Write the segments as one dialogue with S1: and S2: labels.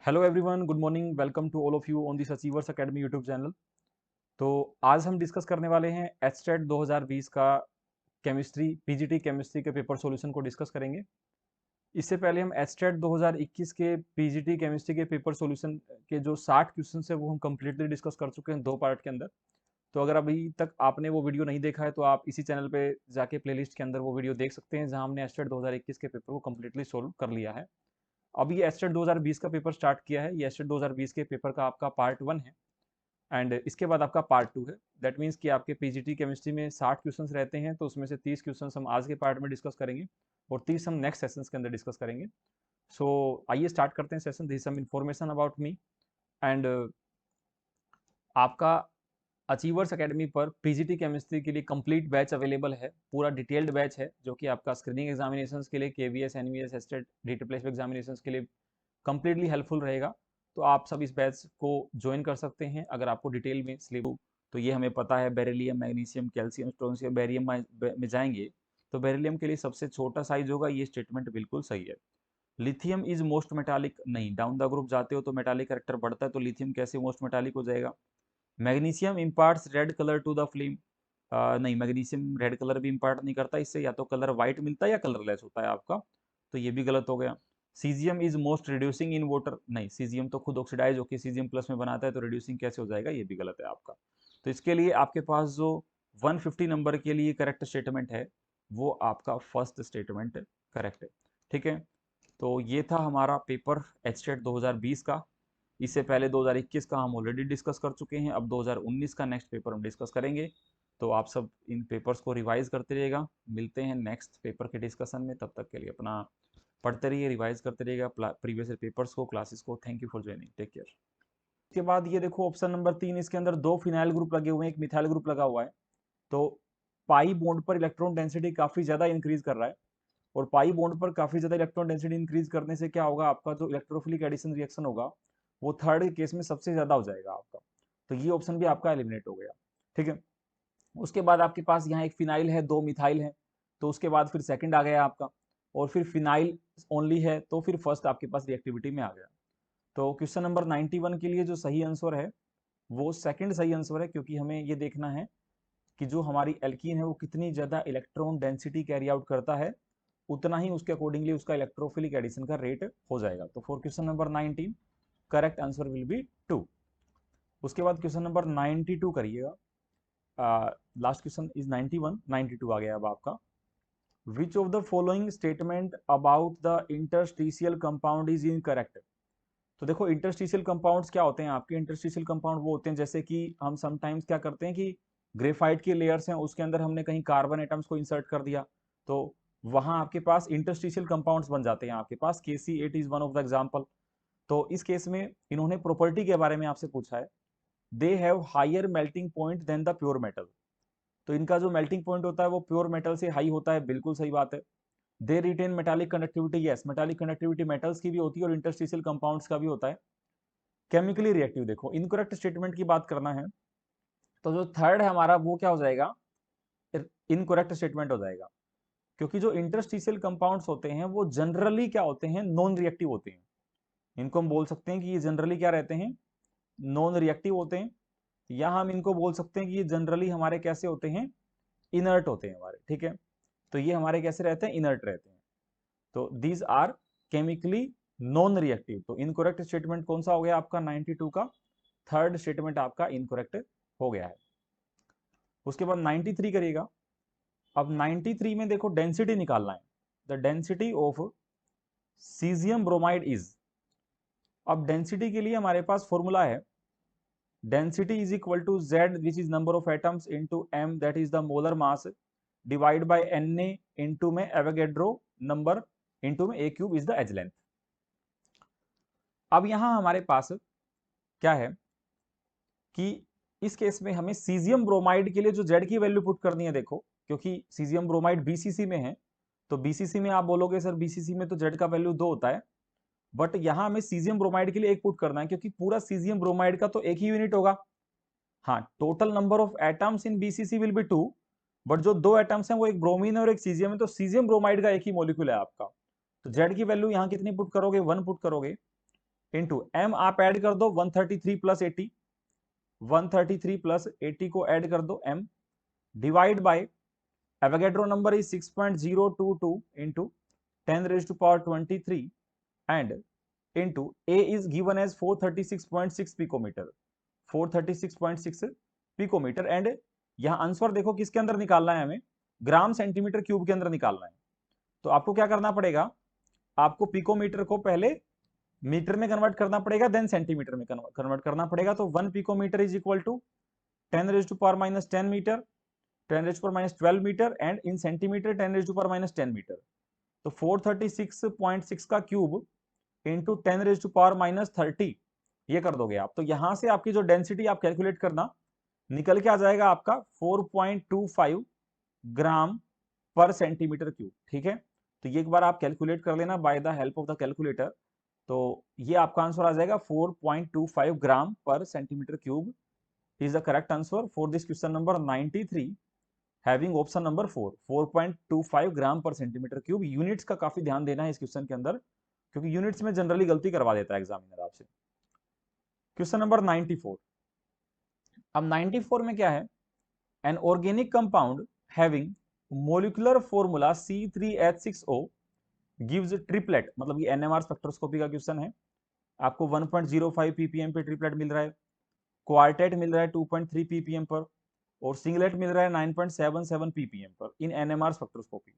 S1: Hello everyone, good morning, welcome to all of you on this Achievers Academy YouTube channel. तो आज हम discuss करने वाले हैं एचटेट 2020 का केमिस्ट्री पीजीटी केमिस्ट्री के पेपर सॉल्यूशन को डिस्कस करेंगे। इससे पहले हम एचटेट 2021 के पीजीटी केमिस्ट्री के पेपर सॉल्यूशन के जो 60 क्वेश्चन है वो हम कंप्लीटली डिस्कस कर चुके हैं 2 पार्ट के अंदर। तो अगर अभी तक आपने वो वीडियो नहीं देखा है तो आप इसी चैनल पे जाके प्लेलिस्ट के अंदर वो वीडियो देख सकते हैं, जहां हमने एचटेट 2021 के पेपर को कंप्लीटली सोल्व कर लिया है। अब ये एस्टेट 2020 का पेपर स्टार्ट किया है। ये एस्टेट 2020 के पेपर का आपका पार्ट 1 है एंड इसके बाद आपका पार्ट 2 है। दैट मीन्स कि आपके पीजीटी केमिस्ट्री में 60 क्वेश्चंस रहते हैं, तो उसमें से 30 क्वेश्चंस हम आज के पार्ट में डिस्कस करेंगे और 30 हम नेक्स्ट सेशंस के अंदर डिस्कस करेंगे। सो आइए स्टार्ट करते हैं session. This some information about me and आपका अचीवर्स एकेडमी पर पीजीटी केमिस्ट्री के लिए कंप्लीट बैच अवेलेबल है। पूरा डिटेल्ड बैच है जो कि आपका स्क्रीनिंग एग्जामिनेशंस के लिए, केवीएस, एनवीएस, एस्टेट, डीटीप्लेस एग्जामिनेशंस के लिए कंप्लीटली हेल्पफुल रहेगा। तो आप सब इस बैच को ज्वाइन कर सकते हैं अगर आपको डिटेल में सिलेबस। तो ये हमें पता है, beryllium, magnesium, calcium, strontium, barium में जाएंगे तो बेरिलियम के लिए सबसे छोटा साइज होगा। ये स्टेटमेंट बिल्कुल सही है। लिथियम इज मोस्ट मेटालिक नहीं, डाउन द ग्रुप जाते हो तो मेटालिक कैरेक्टर बढ़ता है, तो लिथियम कैसे मोस्ट मेटालिक हो जाएगा। Magnesium imparts red colour to the flame नहीं, मैग्नीशियम रेड कलर भी इम्पार्ट नहीं करता, इससे या तो कलर व्हाइट मिलता है या कलरलेस होता है आपका, तो ये भी गलत हो गया। Caesium is most reducing in water नहीं, सीजियम तो खुद ऑक्सीडाइज होकर सीजियम प्लस में बनाता है, तो रिड्यूसिंग कैसे हो जाएगा, ये भी गलत है आपका। तो इसके लिए आपके पास जो 150 नंबर के लिए करेक्ट स्टेटमेंट है वो आपका फर्स्ट स्टेटमेंट करेक्ट है। ठीक है, तो ये था हमारा पेपर एचटेट 2020 का। इससे पहले 2021 का हम ऑलरेडी डिस्कस कर चुके हैं। अब 2019 का नेक्स्ट पेपर हम डिस्कस करेंगे। तो आप सब इन पेपर्स को रिवाइज करते रहिएगा। मिलते हैं नेक्स्ट पेपर के डिस्कशन में, तब तक के लिए अपना पढ़ते रहिए, रिवाइज करते रहिएगा प्रीवियस पेपर्स को, क्लासेस को। Thank you for joining, take care. इसके बाद ये देखो ऑप्शन नंबर 3, इसके अंदर 2 फिनाइल ग्रुप लगे हुए हैं, एक मिथाइल ग्रुप लगा हुआ है। तो पाई बॉन्ड पर इलेक्ट्रॉन डेंसिटी काफी ज्यादा इंक्रीज कर रहा है, और पाई बॉन्ड पर काफी ज्यादा इलेक्ट्रॉन डेंसिटी इंक्रीज करने से क्या होगा, आपका जो इलेक्ट्रोफिलिक एडिशन रिएक्शन होगा वो थर्ड के केस में सबसे ज्यादा हो जाएगा आपका। तो ये ऑप्शन भी आपका एलिमिनेट हो गया। ठीक है, उसके बाद आपके पास यहाँ एक फिनाइल है, 2 मिथाइल है, तो उसके बाद फिर सेकंड आ गया आपका, और फिर फिनाइल ओनली है तो फिर फर्स्ट आपके पास रिएक्टिविटी में आ गया। तो क्वेश्चन नंबर 91 के लिए जो सही आंसर है वो सेकंड सही आंसर है, क्योंकि हमें ये देखना है कि जो हमारी एल्कीन है वो कितनी ज्यादा इलेक्ट्रॉन डेंसिटी कैरी आउट करता है, उतना ही उसके अकॉर्डिंगली उसका इलेक्ट्रोफिलिक एडिशन का रेट हो जाएगा। तो for question number 19 correct answer will B 2। उसके बाद क्वेश्चन नंबर 92 करिएगा। लास्ट क्वेश्चन इज 91, 92 आ गया अब आपका। विच of the following statement about the interstitial compound is incorrect. तो देखो इंटरस्टिशियल कंपाउंड्स क्या होते हैं आपके। इंटरस्टिशियल कंपाउंड वो होते हैं जैसे कि हम समटाइम्स क्या करते हैं कि ग्रेफाइट की लेयर्स हैं, उसके अंदर हमने कहीं कार्बन एटम्स को इंसर्ट कर दिया, तो वहां आपके पास इंटरस्टिशियल कंपाउंड्स बन जाते हैं आपके पास। KC8 is one of the example. तो इस केस में इन्होंने प्रॉपर्टी के बारे में आपसे पूछा है। They have higher melting point than the pure metal. तो इनका जो मेल्टिंग पॉइंट होता है वो प्योर मेटल से हाई होता है, बिल्कुल सही बात है। They retain metallic conductivity, yes, metallic conductivity metals की भी होती है और इंटरस्टिशियल कंपाउंड्स का भी होता है। केमिकली रिएक्टिव, देखो इनकरेक्ट स्टेटमेंट की बात करना है तो जो थर्ड है हमारा वो क्या हो जाएगा, इनकरेक्ट स्टेटमेंट हो जाएगा। क्योंकि जो इंटरस्टिशियल कंपाउंड्स होते हैं वो जनरली क्या होते हैं, नॉन रिएक्टिव होते हैं। इनको हम बोल सकते हैं कि ये जनरली क्या रहते हैं, नॉन रिएक्टिव होते हैं, या हम इनको बोल सकते हैं कि ये जनरली हमारे कैसे होते हैं, इनर्ट होते हैं हमारे। ठीक है, तो ये हमारे कैसे रहते हैं, इनर्ट रहते हैं। तो these are chemically non reactive. तो इनकरेक्ट स्टेटमेंट कौन सा हो गया आपका, 92 का थर्ड स्टेटमेंट आपका इनकरेक्ट हो गया है। उसके बाद 93 करिएगा। अब 93 में देखो डेंसिटी निकालना है। The density of caesium bromide is. अब डेंसिटी के लिए हमारे पास फॉर्मूला है, density is equal to Z which is number of atoms into M that is the molar mass divide by Na into में एवोगैड्रो नंबर इनटू में A cube is the edge length. अब यहां हमारे पास क्या है कि इस केस में हमें सीजियम ब्रोमाइड के लिए जो जेड की वैल्यू पुट करनी है, देखो क्योंकि सीजियम ब्रोमाइड बीसीसी में है, तो बीसीसी में आप बोलोगे सर बीसीसी में तो जेड का वैल्यू 2 होता है, बट यहां हमें सीजियम ब्रोमाइड के लिए एक पुट करना है क्योंकि पूरा सीजियम ब्रोमाइड का तो एक ही यूनिट होगा। हाँ, total number of atoms in BCC will be 2, but जो 2 एटम्स हैं वो एक ब्रोमीन है और एक सीजियम है, तो सीजियम ब्रोमाइड का एक ही मॉलिक्यूल है आपका। तो जेड की वैल्यू यहाँ कितनी पुट करोगे, 1 पुट करोगे, इंटू m आप ऐड कर दो 133 प्लस 80, 133 प्लस 80 को ऐड कर दो m, divide by Avogadro number is 6.022 into 10⁻23 and into A is given as 436.6 picometre, 436.6 picometre. And यहां आंसर देखो किसके अंदर निकालना है, हमें ग्राम सेंटीमीटर क्यूब के अंदर निकालना है। तो आपको क्या करना पड़ेगा, आपको पिकोमीटर को पहले मीटर में कन्वर्ट करना पड़ेगा, देन सेंटीमीटर में कन्वर्ट करना पड़ेगा। तो 1 picometre is equal to 10⁻⁻10 metre, 10⁻⁻12 metre and in centimetre 10⁻⁻10 metre. तो 436.6 का क्यूब इंटू 10⁻⁻30 ये कर दोगे आप। तो यहां से आपकी जो डेंसिटी आप कैलकुलेट करना, निकल के आ जाएगा आपका 4.25 ग्राम पर सेंटीमीटर क्यूब। ठीक है, तो ये एक बार आप कैलकुलेट कर लेना by the help of the calculator. तो ये आपका आंसर आ जाएगा 4.25 ग्राम पर centimetre cube is the correct answer for this question number 93 having option number 4, 4.25 ग्राम पर सेंटीमीटर क्यूब। यूनिट्स का काफी ध्यान देना है इस क्वेश्चन के अंदर, क्योंकि यूनिट्स में जनरली गलती करवा देता है एग्जामिनर आपसे। Question number 94। अब 94 में क्या है, an organic compound having molecular formula C3H6O gives triplet, मतलब ये NMR स्पेक्ट्रोस्कोपी का क्वेश्चन है। आपको 1.05 ppm पे ट्रिपलेट मिल रहा है, क्वार्टेट मिल रहा है 2.3 ppm पर, और सिंगलेट मिल रहा है 9.77 ppm पर इन NMR स्पेक्ट्रोस्कोपी।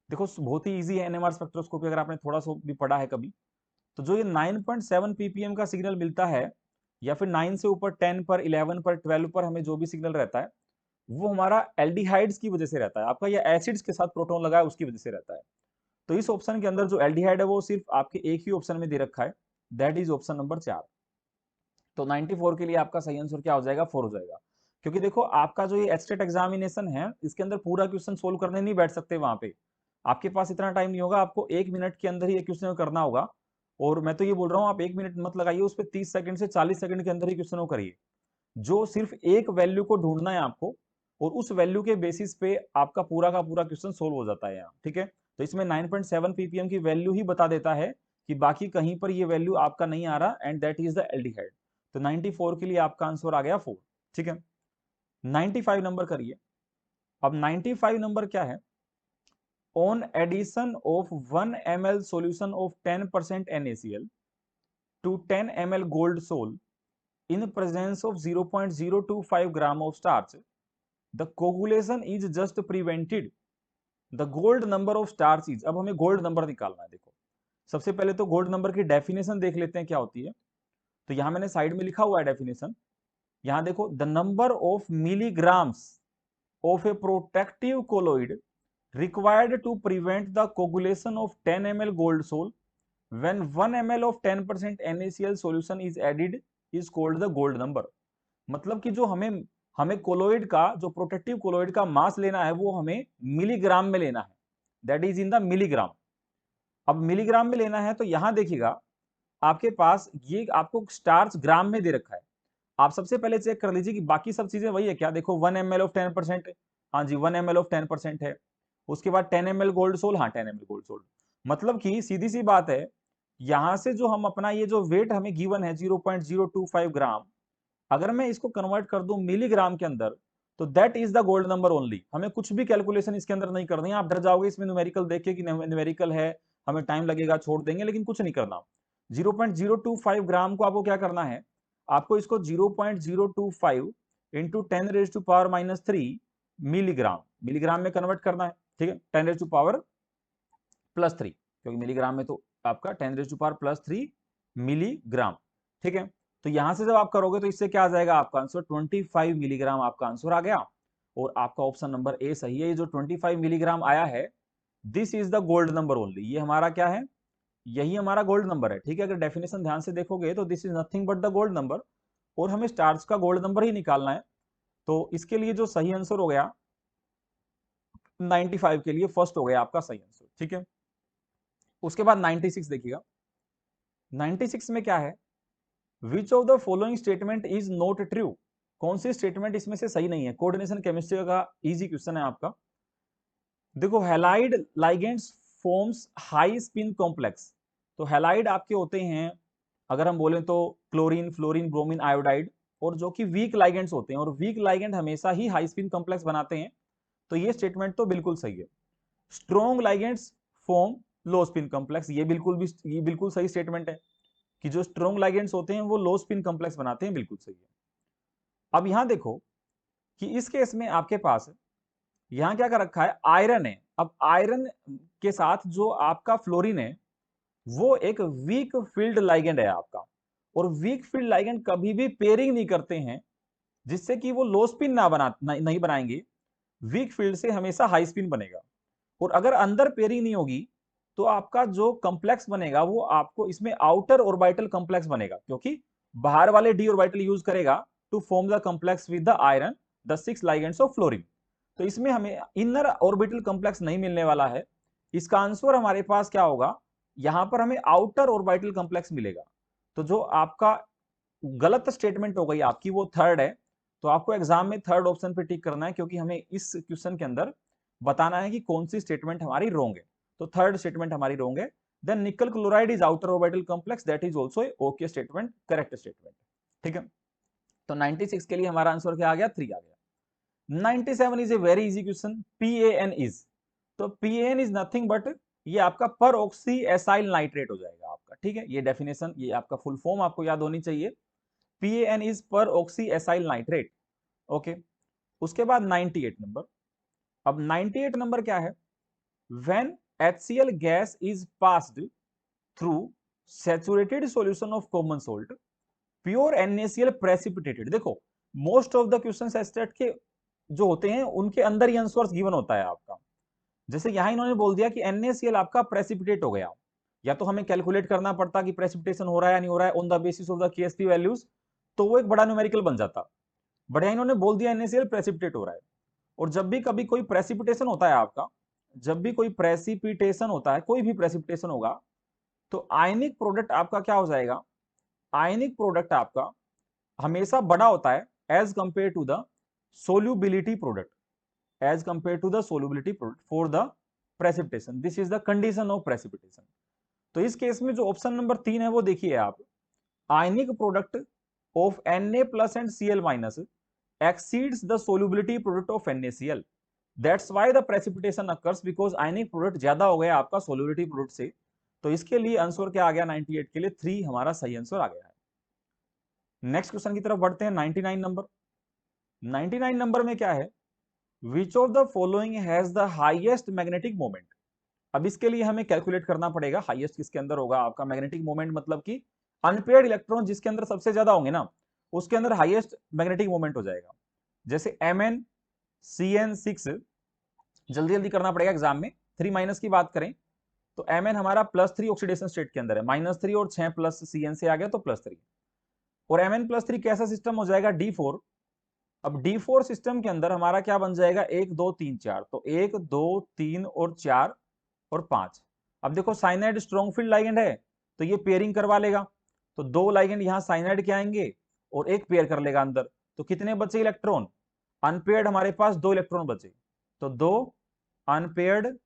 S1: देखो बहुत ही इजी है NMR स्पेक्ट्रोस्कोपी, अगर आपने थोड़ा सा भी पढ़ा है कभी। तो जो ये 9.7 ppm का सिग्नल मिलता है, या फिर 9 से ऊपर 10 पर, 11 पर, 12 पर हमें जो भी सिग्नल रहता है, वो हमारा एल्डिहाइड्स की वजह से रहता है। आपका ये एसिड्स के साथ प्रोटॉन लगा है उसकी वजह से रहता है। तो इस ऑप्शन के अंदर जो एल्डिहाइड है वो सिर्फ आपके एक ही ऑप्शन में दे रखा है, दैट इज ऑप्शन नंबर 4। तो 94 के लिए आपका सही आंसर क्या हो जाएगा, 4 हो जाएगा। क्योंकि देखो आपका जो ये एस्टेट एग्जामिनेशन है, इसके अंदर पूरा क्वेश्चन सोल्व करने नहीं बैठ सकते वहां पे, आपके पास इतना टाइम नहीं होगा, आपको 1 मिनट के अंदर ही क्वेश्चन करना होगा। और मैं तो ये बोल रहा हूँ आप 1 मिनट मत लगाइए, उस पर 30 सेकंड से 40 सेकंड के अंदर ही क्वेश्चन करिए। जो सिर्फ एक वैल्यू को ढूंढना है आपको, और उस वैल्यू के बेसिस पे आपका पूरा का पूरा क्वेश्चन सोल्व हो जाता है यहाँ। ठीक है, तो इसमें 9.7 ppm की वैल्यू ही बता देता है कि बाकी कहीं पर ये वैल्यू आपका नहीं आ रहा, and that is the aldehyde. तो 94 के लिए आपका आंसर आ गया 4। ठीक है, 95 नंबर करिए। अब 95 नंबर क्या है, on addition of 1 ml solution of 10% NaCl to 10 ml gold sol in presence of 0.025 gram of starch, the coagulation is just prevented, the gold number of starch is। अब हमें गोल्ड नंबर निकालना है। देखो सबसे पहले तो गोल्ड नंबर की definition देख लेते हैं क्या होती है। तो यहां मैंने साइड में लिखा हुआ है डेफिनेशन, यहां देखो, the number of milligrams of A protective colloid required to prevent the coagulation of 10 ml gold sol when 1 ml of 10% NaCl solution is added is called the gold number। मतलब कि जो हमें हमें कोलोइड का, जो protective colloid का मास लेना है, वो हमें मिलीग्राम में लेना है, that is in the milligram. अब मिलीग्राम में लेना है तो यहां देखिएगा आपके पास ये आपको स्टार्च ग्राम में दे रखा है। आप सबसे पहले चेक कर लीजिए कि बाकी सब चीजें वही है क्या। देखो 1 ml ऑफ 10%, हाँ जी 1 ml ऑफ 10% है। उसके बाद 10 ml गोल्ड सोल, हाँ 10 ml गोल्ड सोल। मतलब कि सीधी सी बात है, यहां से जो हम अपना ये जो वेट हमें गिवन है 0.025 ग्राम, अगर मैं इसको कन्वर्ट कर दूं मिलीग्राम के अंदर, तो that is the gold number only. हमें कुछ भी कैलकुलेशन इसके अंदर नहीं करनी है। आप डर जाओगे इसमें न्यूमेरिकल देख के कि न्यूमेरिकल है, हमें टाइम लगेगा, छोड़ देंगे, लेकिन कुछ नहीं करना। 0.025 ग्राम को आपको क्या करना है, आपको इसको 0.025 इंटू 10⁻³ मिलीग्राम, मिलीग्राम में कन्वर्ट करना है। ठीक है, 10⁻+3, क्योंकि मिलीग्राम में तो आपका 10⁻+3 मिलीग्राम। ठीक है, तो यहां से जब आप करोगे तो इससे क्या आ जाएगा, आपका आंसर 25 मिलीग्राम आपका आंसर आ गया। और आपका ऑप्शन नंबर ए सही है। ये जो 25 मिलीग्राम आया है, this is the gold number only. ये हमारा क्या है, यही हमारा गोल्ड नंबर है। ठीक है, अगर डेफिनेशन ध्यान से देखोगे तो this is nothing but the gold number, और हमें स्टार्च का गोल्ड नंबर ही निकालना है। तो इसके लिए जो सही आंसर हो गया 95 के लिए फर्स्ट हो गया आपका सही आंसर। ठीक है, उसके बाद 96 देखिएगा। 96 में क्या है, विच of the following statement is not true. कौन सी स्टेटमेंट इसमें से सही नहीं है। कोऑर्डिनेशन केमिस्ट्री का इजी क्वेश्चन है आपका। देखो halide ligands forms high spin complex. तो हैलाइड आपके होते हैं अगर हम बोलें तो क्लोरीन, फ्लोरीन, ब्रोमीन, आयोडाइड, और जो कि वीक लाइगेंड्स होते हैं, और वीक लाइगेंड हमेशा ही हाई स्पिन कॉम्प्लेक्स बनाते हैं, तो ये स्टेटमेंट तो बिल्कुल सही है। स्ट्रॉन्ग लाइगेंड्स फॉर्म लो स्पिन कॉम्प्लेक्स, ये बिल्कुल सही स्टेटमेंट है कि जो स्ट्रॉन्ग लाइगेंड्स होते हैं वो लो स्पिन कॉम्प्लेक्स बनाते हैं, बिल्कुल सही है। अब यहां देखो कि इस केस में आपके पास यहां क्या कर रखा है, आयरन है। अब आयरन के साथ जो आपका फ्लोरीन है वो एक वीक फील्ड लाइगेंड है आपका, और वीक फील्ड लाइगेंड कभी भी पेयरिंग नहीं करते हैं जिससे कि वो लो स्पिन नहीं बनाएंगे, वीक फील्ड से हमेशा हाई स्पिन बनेगा। और अगर अंदर पेयरिंग नहीं होगी तो आपका जो कॉम्प्लेक्स बनेगा वो आपको इसमें आउटर ऑर्बिटल कॉम्प्लेक्स बनेगा, क्योंकि बाहर वाले डी ऑर्बिटल यूज करेगा to form the complex with the iron, the 6 ligands of fluorine. तो इसमें हमें इनर ऑर्बिटल कॉम्प्लेक्स नहीं मिलने वाला है। इसका आंसर हमारे पास क्या होगा, यहां पर हमें आउटर ऑर्बिटल कॉम्प्लेक्स मिलेगा। तो जो आपका गलत स्टेटमेंट हो गई आपकी वो थर्ड है। तो आपको एग्जाम में थर्ड ऑप्शन पे टिक करना है, क्योंकि हमें इस क्वेश्चन के अंदर बताना है कि कौन सी स्टेटमेंट हमारी रॉन्ग है। तो थर्ड स्टेटमेंट हमारी रॉन्ग है। देन निकल chloride is outer orbital complex, that is also okay statement, correct statement. ठीक है, तो 96 के लिए हमारा आंसर क्या आ गया, 3 आ गया। 97 is a very easy question, PAN is, तो PAN इज नथिंग बट ये आपका पर ऑक्सी एसाइल नाइट्रेट हो जाएगा आपका। ठीक है, ये डेफिनेशन, ये आपका फुल फॉर्म आपको याद होनी चाहिए। PAN इज पर ऑक्सी एसाइल नाइट्रेट। ओके, उसके बाद 98 नंबर। अब 98 नंबर क्या है, when HCl gas is passed through saturated solution of common salt, pure NaCl precipitated। देखो most of the question estate के जो होते हैं उनके अंदर ही आंसर गिवन होता है आपका। जैसे यहां इन्होंने बोल दिया कि NaCl आपका प्रेसिपिटेट हो गया, या तो हमें कैलकुलेट करना पड़ता कि प्रेसिपिटेशन हो रहा है या नहीं हो रहा है on the basis of the KSP values, तो वो एक बड़ा न्यूमेरिकल बन जाता। बट यहां इन्होंने बोल दिया NaCl प्रेसिपिटेट हो रहा है। और जब भी कभी कोई प्रेसिपिटेशन होता है आपका, जब भी कोई प्रेसिपिटेशन होता है, कोई भी प्रेसिपिटेशन होगा, तो आयनिक प्रोडक्ट आपका क्या हो जाएगा, आयनिक प्रोडक्ट आपका हमेशा बड़ा होता है as compare to the solubility product, as compare to the solubility product for the precipitation. This is the condition of precipitation. तो इस केस में जो ऑप्शन नंबर 3 है वो देखिए आप, ionic product of Na plus and Cl minus exceeds the solubility product of NaCl, that's why the precipitation occurs, because ionic product ज्यादा हो गया आपका solubility product से। तो इसके लिए आंसर क्या आ गया 98 के लिए 3 हमारा सही आंसर आ गया है। नेक्स्ट क्वेश्चन की तरफ बढ़ते हैं, 99 नंबर। 99 नंबर में क्या है, विच of the following has the highest magnetic moment. अब इसके लिए हमें कैलकुलेट करना पड़ेगा हाईएस्ट किसके अंदर होगा आपका मैग्नेटिक मोमेंट, मतलब कि अनपेयर्ड इलेक्ट्रॉन जिसके अंदर सबसे ज्यादा होंगे ना उसके अंदर हाईएस्ट मैग्नेटिक मोमेंट हो जाएगा। जैसे MnCN6, जल्दी जल्दी करना पड़ेगा एग्जाम में। 3 माइनस की बात करें तो Mn हमारा +3 ऑक्सीडेशन स्टेट के अंदर है, -3 और 6 प्लस Cn से आ गया तो +3, और Mn+3 कैसा सिस्टम हो जाएगा, D4। अब D4 सिस्टम के अंदर हमारा क्या बन जाएगा, 1 2 3 4, तो 1 2 3 और 4 और 5। अब देखो साइनाइड स्ट्रॉन्ग फील्ड लाइगेंड है तो ये पेयरिंग करवा लेगा, तो 2 लाइगेंड यहां साइनाइड के आएंगे और एक पेयर कर लेगा अंदर, तो कितने बचे इलेक्ट्रॉन, अनपेयर्ड हमारे पास 2 इलेक्ट्रॉन बचे, तो 2 अनपेयर्ड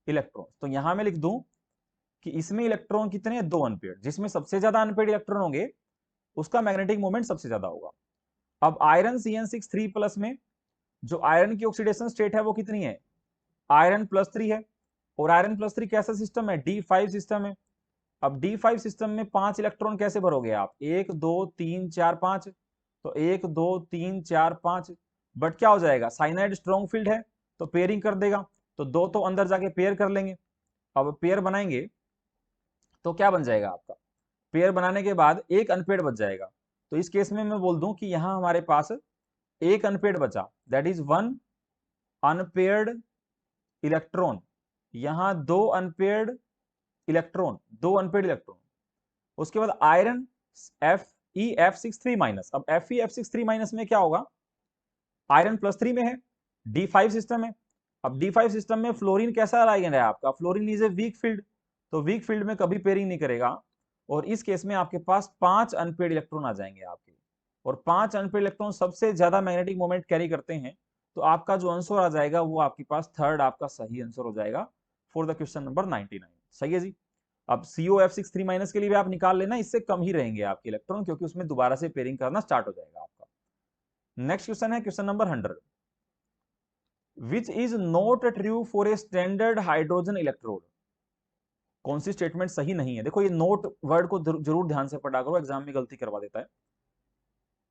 S1: इलेक्ट्रॉन। तो यहां मैं लिख दूं कि इसमें इलेक्ट्रॉन कितने हैं, 2 अनपेयर्ड, जिसमें सबसे ज्यादा अनपेयर्ड इलेक्ट्रॉन होंगे उसका मैग्नेटिक मोमेंट सबसे ज्यादा होगा। अब आयरन CN6 3+ में जो आयरन की ऑक्सीडेशन स्टेट है वो कितनी है, आयरन +3 है, और आयरन +3 कैसा सिस्टम है, D5 सिस्टम है। अब D5 सिस्टम में 5 इलेक्ट्रॉन कैसे भरोगे आप, 1 2 3 4 5, तो 1 2 3 4 5, बट क्या हो जाएगा, साइनाइड स्ट्रॉन्ग फील्ड है तो पेयरिंग कर देगा, तो 2 तो अंदर जाके पेयर कर लेंगे। अब पेयर बनाएंगे तो क्या बन जाएगा आपका, पेयर बनाने के बाद एक अनपेयर्ड बच जाएगा। तो इस केस में मैं बोल दूं कि यहां हमारे पास एक अनपेयर्ड बचा, दैट इज 1 अनपेयर्ड इलेक्ट्रॉन, यहां 2 अनपेयर्ड इलेक्ट्रॉन, 2 अनपेयर्ड इलेक्ट्रॉन। उसके बाद आयरन FeF63 माइनस। अब FeF63 माइनस में क्या होगा, आयरन +3 में है, D5 सिस्टम है। अब D5 सिस्टम में फ्लोरीन कैसा लाइगेंड है आपका, fluorine is a weak field, तो वीक फील्ड में कभी पेयरिंग नहीं करेगा, और इस केस में आपके पास 5 अनपेयर्ड इलेक्ट्रॉन आ जाएंगे आपके, और 5 अनपेयर्ड इलेक्ट्रॉन सबसे ज्यादा मैग्नेटिक मोमेंट कैरी करते हैं। तो आपका जो आंसर आ जाएगा वो आपके पास थर्ड आपका सही आंसर हो जाएगा फॉर द क्वेश्चन नंबर 99। सही है जी। अब COF6 3- के लिए भी आप निकाल लेना, इससे कम ही रहेंगे आपके इलेक्ट्रॉन, क्योंकि उसमें दोबारा से पेयरिंग करना स्टार्ट हो जाएगा आपका। नेक्स्ट क्वेश्चन है question number 100, which is not true for a standard hydrogen electrode. कौन सी स्टेटमेंट सही नहीं है? देखो ये नोट वर्ड को जरूर ध्यान से पढ़ा करो, एग्जाम में गलती करवा देता है।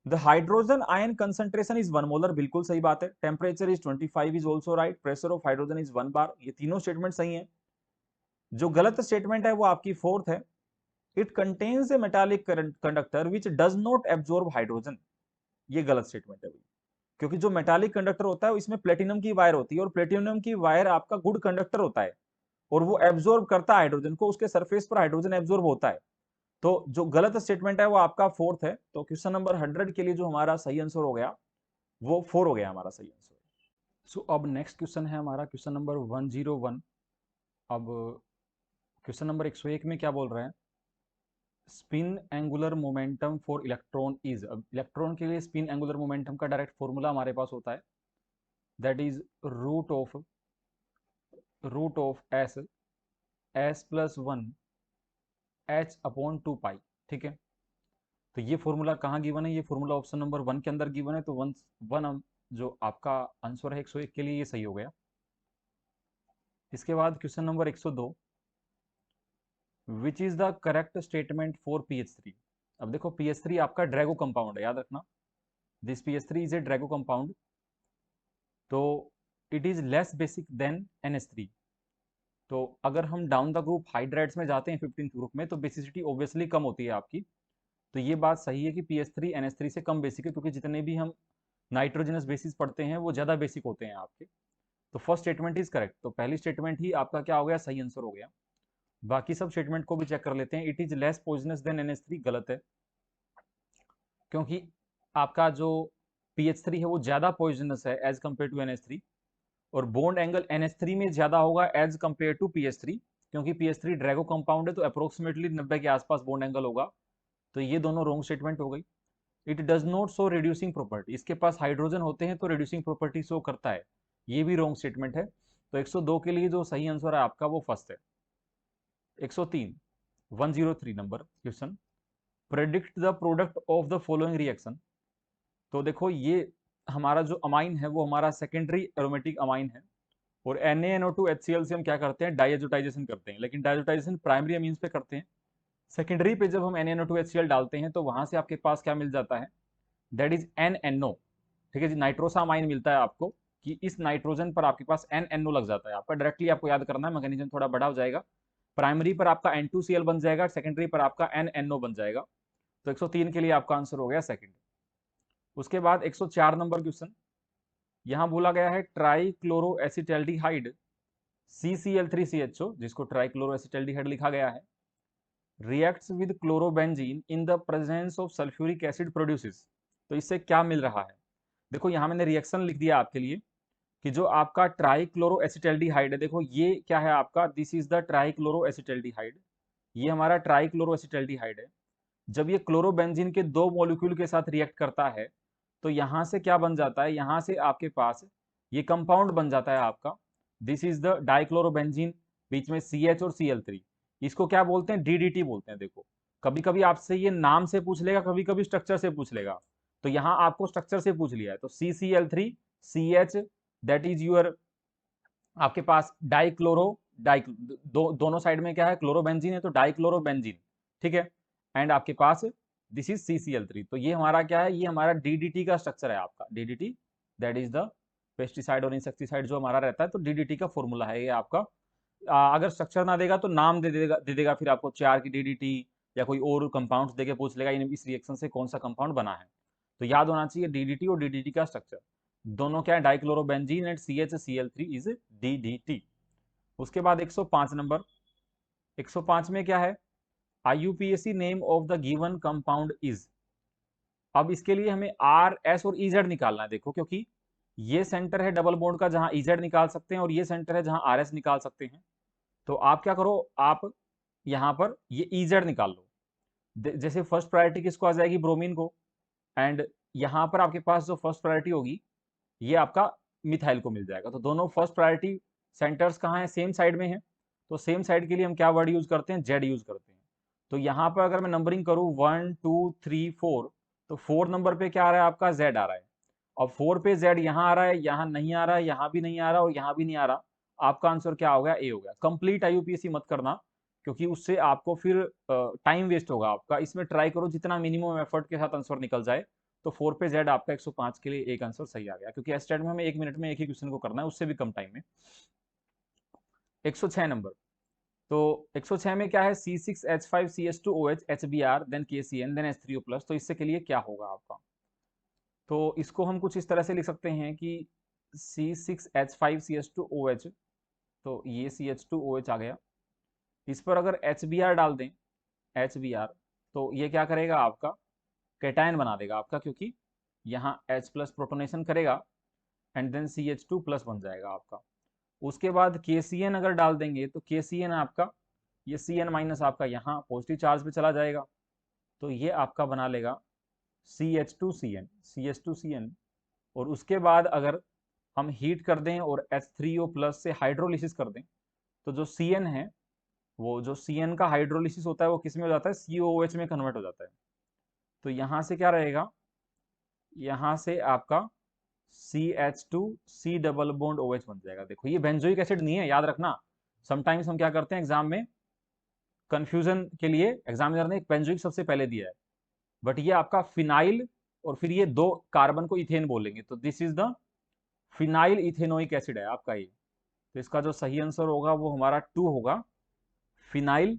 S1: The hydrogen ion concentration is 1 molar, बिल्कुल सही बात है। Temperature is 25 is also right. Pressure of hydrogen is 1 बार, ये तीनों स्टेटमेंट सही है। जो गलत स्टेटमेंट है वो आपकी फोर्थ है, it contains A metallic conductor which does not absorb hydrogen. ये गलत स्टेटमेंट है भाई, क्योंकि जो मेटालिक कंडक्टर होता है इसमें प्लेटिनम की वायर होती है, और प्लेटिनम की वायर आपका गुड कंडक्टर होता है, और वो एब्जॉर्ब करता है हाइड्रोजन को, उसके सरफेस पर हाइड्रोजन एब्जॉर्ब होता है। तो जो गलत स्टेटमेंट है वो आपका फोर्थ है। तो क्वेश्चन नंबर 100 के लिए जो हमारा सही आंसर हो गया वो 4 हो गया हमारा सही आंसर। सो अब नेक्स्ट क्वेश्चन है हमारा क्वेश्चन नंबर 101। अब क्वेश्चन नंबर 101 में क्या बोल रहे हैं, spin angular momentum for electron is. अब इलेक्ट्रॉन के लिए स्पिन एंगुलर मोमेंटम का डायरेक्ट फॉर्मूला हमारे पास होता है, that is root of S plus 1 h upon 2 pi. ठीक है, तो ये फॉर्मूला कहाँ गिवन है? ये फॉर्मूला ऑप्शन नंबर 1 के अंदर गिवन है। तो वन जो आपका आंसर है 101 के लिए ये सही हो गया। इसके बाद question number 102, which is the correct statement for PH3। अब देखो PH3 आपका ड्रैगो कंपाउंड है, याद रखना, this PH3 is a Drago compound. तो it is less basic than NH3। तो अगर हम डाउन द ग्रुप हाइड्राइड्स में जाते हैं 15th ग्रुप में, तो बेसिसिटी ऑब्वियसली कम होती है आपकी। तो ये बात सही है कि PH3 NH3 से कम बेसिक है, क्योंकि जितने भी हम नाइट्रोजनस बेसिस पढ़ते हैं वो ज्यादा बेसिक होते हैं आपके। तो फर्स्ट स्टेटमेंट इज करेक्ट, तो पहली स्टेटमेंट ही आपका क्या हो गया, सही आंसर हो गया। बाकी सब स्टेटमेंट को भी चेक कर लेते हैं। It is less poisonous than NH3 गलत है, क्योंकि आपका जो PH3 है वो ज्यादा पॉइजनस है एज कंपेयर टू NH3, और बॉन्ड एंगल NH3 में ज्यादा होगा एज कंपेयर टू PH3, क्योंकि PH3 ड्रैगो कंपाउंड है, तो अप्रोक्सीमेटली 90 के आसपास बॉन्ड एंगल होगा। तो ये दोनों रॉन्ग स्टेटमेंट हो गई। It does not show reducing property, इसके पास हाइड्रोजन होते हैं तो रिड्यूसिंग प्रॉपर्टी शो करता है, ये भी रॉन्ग स्टेटमेंट है। तो 102 के लिए जो सही आंसर है आपका वो फर्स्ट है। 103 103 number question, predict the product of the following reaction. तो देखो ये हमारा जो अमाइन है वो हमारा सेकेंडरी एरोमेटिक अमाइन है, और NaNO2HCl से हम क्या करते हैं, डाइएजोटाइजेशन करते हैं, लेकिन डाइएजोटाइजेशन प्राइमरी अमीन्स पे करते हैं। सेकेंडरी पे जब हम NaNO2HCl डालते हैं तो वहां से आपके पास क्या मिल जाता है, दैट इज NNO। ठीक है जी, नाइट्रोसामाइन मिलता है आपको, कि इस नाइट्रोजन पर आपके पास NNO लग जाता है आपका। डायरेक्टली आपको याद करना है, मैकेनिज्म थोड़ा बड़ा हो जाएगा। प्राइमरी पर आपका N2Cl बन जाएगा, सेकेंडरी पर आपका NNO बन जाएगा। तो 103 के लिए आपका आंसर हो गया सेकंड। उसके बाद 104 नंबर क्वेश्चन, यहां बोला गया है ट्राइक्लोरोएसिटल्डिहाइड CCl3CHO, जिसको ट्राइक्लोरोएसिटल्डिहाइड लिखा गया है, reacts with chlorobenzene in the presence of sulphuric acid produces. तो इससे क्या मिल रहा है? देखो यहां मैंने रिएक्शन लिख दिया आपके लिए, कि जो आपका ट्राइक्लोरोएसिटल्डिहाइड है, देखो ये क्या है आपका, दिस इज द ट्राइक्लोरोएसिटल्डिहाइड। ये हमारा ट्राइक्लोरोएसिटल्डिहाइड है। जब ये क्लोरोबेंजीन के दो मॉलिक्यूल के साथ रिएक्ट करता है, तो यहां से क्या बन जाता है, यहां से आपके पास ये कंपाउंड बन जाता है आपका, दिस इज द डाइक्लोरोबेंजीन, बीच में CH और Cl3। इसको क्या बोलते हैं, DDT बोलते हैं। देखो कभी कभी आपसे ये नाम से पूछ लेगा, कभी कभी स्ट्रक्चर से पूछ लेगा। तो यहाँ आपको स्ट्रक्चर से पूछ लिया है, तो CCl3 CH, that is your आपके पास डाइक्लोरो, दोनों साइड में क्या है, क्लोरोबेंजीन है, तो डाइक्लोरोबेंजीन। ठीक है, एंड आपके पास दिस इज CCl3। तो ये हमारा क्या है, ये हमारा DDT का स्ट्रक्चर है आपका, DDT that is the pesticide और इंसेक्टिसाइड जो हमारा रहता है, तो DDT का फॉर्मूला है ये आपका। अगर स्ट्रक्चर ना देगा तो नाम दे देगा फिर आपको 4 की DDT, या कोई और कंपाउंड्स देके पूछ लेगा इस रिएक्शन से कौन सा कंपाउंड बना है। तो याद होना चाहिए DDT और DDT का स्ट्रक्चर दोनों क्या है, dichlorobenzene and CHCl3 is DDT। उसके बाद 105 नंबर, 105 में क्या है, IUPAC name of the given compound is. अब इसके लिए हमें RS और EZ निकालना है। देखो क्योंकि ये सेंटर है डबल बॉन्ड का जहां EZ निकाल सकते हैं, और ये सेंटर है जहां RS निकाल सकते हैं। तो आप क्या करो, आप यहां पर ये EZ निकाल लो। जैसे फर्स्ट प्रायोरिटी किसको आ जाएगी, ब्रोमीन को, एंड यहां पर आपके पास जो फर्स्ट प्रायोरिटी होगी ये आपका मिथाइल को मिल जाएगा। तो दोनों फर्स्ट प्रायोरिटी सेंटर्स कहाँ है, सेम साइड में है। तो सेम साइड के लिए हम क्या वर्ड यूज करते हैं, जेड यूज करते हैं। तो यहाँ पर अगर मैं नंबरिंग करूँ 1 2 3 4, तो 4 नंबर पे क्या आ रहा है आपका, जेड आ रहा है। अब 4 पे जेड यहाँ आ रहा है, यहाँ नहीं आ रहा है, यहाँ भी नहीं आ रहा और यहाँ भी नहीं आ रहा। आपका आंसर क्या हो गया, ए हो गया। कंप्लीट आईयूपीएसी मत करना, क्योंकि उससे आपको फिर टाइम वेस्ट होगा आपका। इसमें ट्राई करो जितना मिनिमम एफर्ट के साथ आंसर निकल जाए। तो 4 पे जेड आपका 105 के लिए एक आंसर सही आ गया, क्योंकि एस्टेट में हमें 1 मिनट में एक ही क्वेश्चन को करना है, उससे भी कम टाइम में। 106 नंबर, तो 106 में क्या है, C6H5CH2OH HBr then KCN then H3O+। तो इससे के लिए क्या होगा आपका, तो इसको हम कुछ इस तरह से लिख सकते हैं कि C6H5CH2OH, तो ये CH2OH आ गया। इस पर अगर HBr डाल दें, HBr, तो ये क्या करेगा आपका, कैटायन बना देगा आपका, क्योंकि यहाँ H प्लस प्रोटोनेशन करेगा एंड देन CH2+ बन जाएगा आपका। उसके बाद KCN अगर डाल देंगे तो KCN आपका, ये Cn- आपका यहाँ पॉजिटिव चार्ज पे चला जाएगा, तो ये आपका बना लेगा CH2CN। और उसके बाद अगर हम हीट कर दें और H3O+ से हाइड्रोलिसिस कर दें, तो जो Cn है, वो जो Cn का हाइड्रोलिसिस होता है वो किस में हो जाता है, COOH में कन्वर्ट हो जाता है। तो यहाँ से क्या रहेगा, यहाँ से आपका CH2C डबल बॉन्ड OH बन जाएगा। देखो ये बेंजोइक एसिड नहीं है, याद रखना। समटाइम्स हम क्या करते हैं एग्जाम में, कंफ्यूजन के लिए एग्जामिनर ने बेंजोइक सबसे पहले दिया है, बट ये आपका फिनाइल, और फिर ये दो कार्बन को इथेन बोलेंगे, तो this is the phenyl ethanoic acid है आपका ये। तो इसका जो सही आंसर होगा वो हमारा 2 होगा, phenyl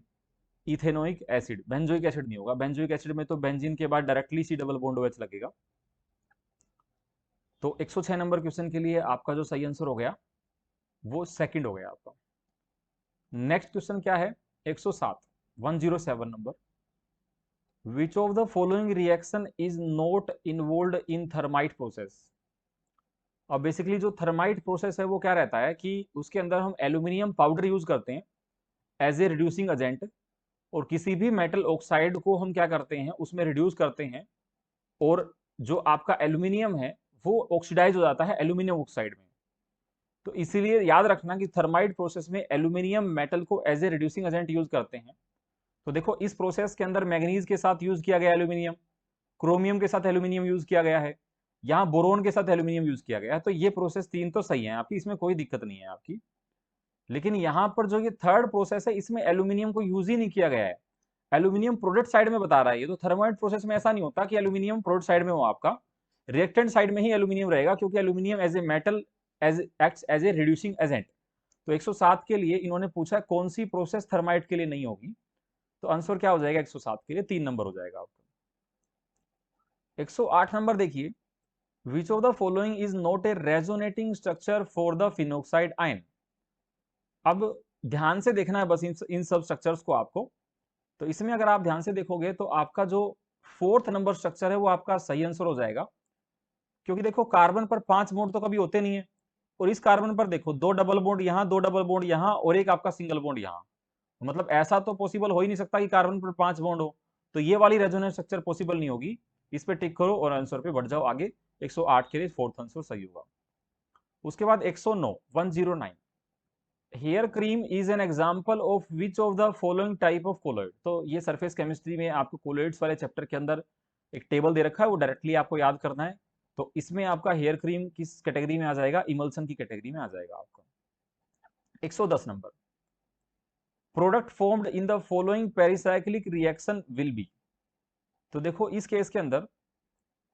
S1: ethanoic acid. Benzoic acid नहीं होगा, बेंजोइक एसिड में तो बेंजीन के बाद directly C double bond OH लगेगा। तो 106 नंबर क्वेश्चन के लिए आपका जो सही आंसर हो गया वो सेकंड हो गया आपका। नेक्स्ट क्वेश्चन क्या है, 107, 107 number, which of the following reaction is not involve in thermite process. अब बेसिकली जो थर्माइट प्रोसेस है वो क्या रहता है कि उसके अंदर हम एल्यूमिनियम पाउडर यूज करते हैं एज ए रिड्यूसिंग एजेंट, और किसी भी मेटल ऑक्साइड को हम क्या करते हैं, उसमें रिड्यूस करते हैं, और जो आपका एल्यूमिनियम है वो ऑक्सीडाइज हो जाता है एल्यूमिनियम ऑक्साइड में। तो इसीलिए याद रखना कि थर्माइट प्रोसेस में एल्यूमिनियम मेटल को as a reducing agent use करते हैं। तो देखो इस प्रोसेस के अंदर मैग्नीज के साथ यूज किया गया एल्यूमिनियम, क्रोमियम के साथ एल्यूमिनियम यूज किया गया है, यहाँ बोरोन के साथ एल्यूमिनियम यूज किया गया है। तो ये प्रोसेस तीन तो सही है आपकी, इसमें कोई दिक्कत नहीं है आपकी। लेकिन यहाँ पर जो ये थर्ड प्रोसेस है इसमें एल्यूमिनियम को यूज ही नहीं किया गया है, एल्यूमिनियम प्रोडक्ट साइड में बता रहा है ये। तो थर्माइट प्रोसेस में ऐसा नहीं होता कि एल्यूमिनियम प्रोडक्ट साइड में हो आपका, रिएक्टेंट साइड में ही एल्यूमिनियम रहेगा, क्योंकि aluminium as a metal as acts as a reducing agent. तो 107 के लिए इन्होंने पूछा कौन सी प्रोसेस थर्माइट के लिए नहीं होगी, तो आंसर क्या हो जाएगा 107 के लिए, 3 नंबर हो जाएगा आपका। 108 नंबर देखिए, विच of the following is not A resonating structure for the phenoxide ion. अब ध्यान से देखना है बस इन सब स्ट्रक्चर्स को आपको। तो इसमें अगर आप ध्यान से देखोगे तो आपका जो फोर्थ नंबर स्ट्रक्चर है वो आपका सही आंसर हो जाएगा, क्योंकि देखो कार्बन पर 5 बॉन्ड तो कभी होते नहीं है, और इस कार्बन पर देखो 2 डबल बॉन्ड यहाँ, 2 डबल बॉन्ड यहाँ, और एक आपका सिंगल बॉन्ड यहाँ। मतलब ऐसा तो पॉसिबल हो ही नहीं सकता कि कार्बन पर 5 बॉन्ड हो, तो ये वाली रेजोनेंस स्ट्रक्चर पॉसिबल नहीं होगी। इस पे टिक करो और आंसर पे बढ़ जाओ आगे। 108 के लिए फोर्थ आंसर सही होगा। उसके बाद 109, 109, hair cream is an example of which of the following type of colloid. तो ये सरफेस केमिस्ट्री में आपको कोलॉइड्स वाले चैप्टर के अंदर एक टेबल दे रखा है, वो डायरेक्टली आपको याद करना है। तो इसमें आपका हेयर क्रीम किस कैटेगरी में आ जाएगा, इमल्सन की कैटेगरी में आ जाएगा आपका। 110 number, product formed in the following pericyclic reaction will be. तो देखो इस केस के अंदर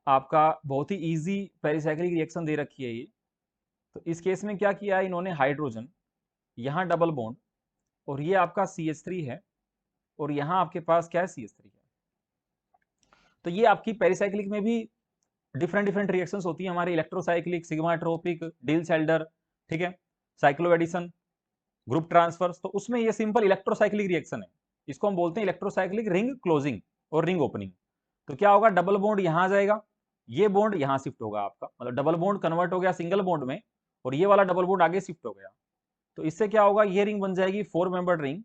S1: आपका बहुत ही इजी पेरिसाइक्लिक रिएक्शन दे रखी है ये। तो इस केस में क्या किया है इन्होंने, हाइड्रोजन, यहाँ डबल बॉन्ड, और ये आपका CH3 है, और यहाँ आपके पास क्या है, CH3 है। तो ये आपकी पेरिसाइक्लिक में भी डिफरेंट डिफरेंट रिएक्शंस होती है हमारी, electrocyclic, sigmatropic, Diels Alder, ठीक है, साइक्लो एडिशन, ग्रुप ट्रांसफर्स। तो उसमें ये सिंपल इलेक्ट्रोसाइक्लिक रिएक्शन है, इसको हम बोलते हैं इलेक्ट्रोसाइक्लिक रिंग क्लोजिंग और रिंग ओपनिंग। तो क्या होगा, डबल बॉन्ड यहाँ आ जाएगा, ये बॉन्ड यहाँ शिफ्ट होगा आपका, मतलब डबल बॉन्ड कन्वर्ट हो गया सिंगल बॉन्ड में, और ये वाला डबल बॉन्ड आगे शिफ्ट हो गया। तो इससे क्या होगा, ये रिंग बन जाएगी 4 मेंबर्ड रिंग,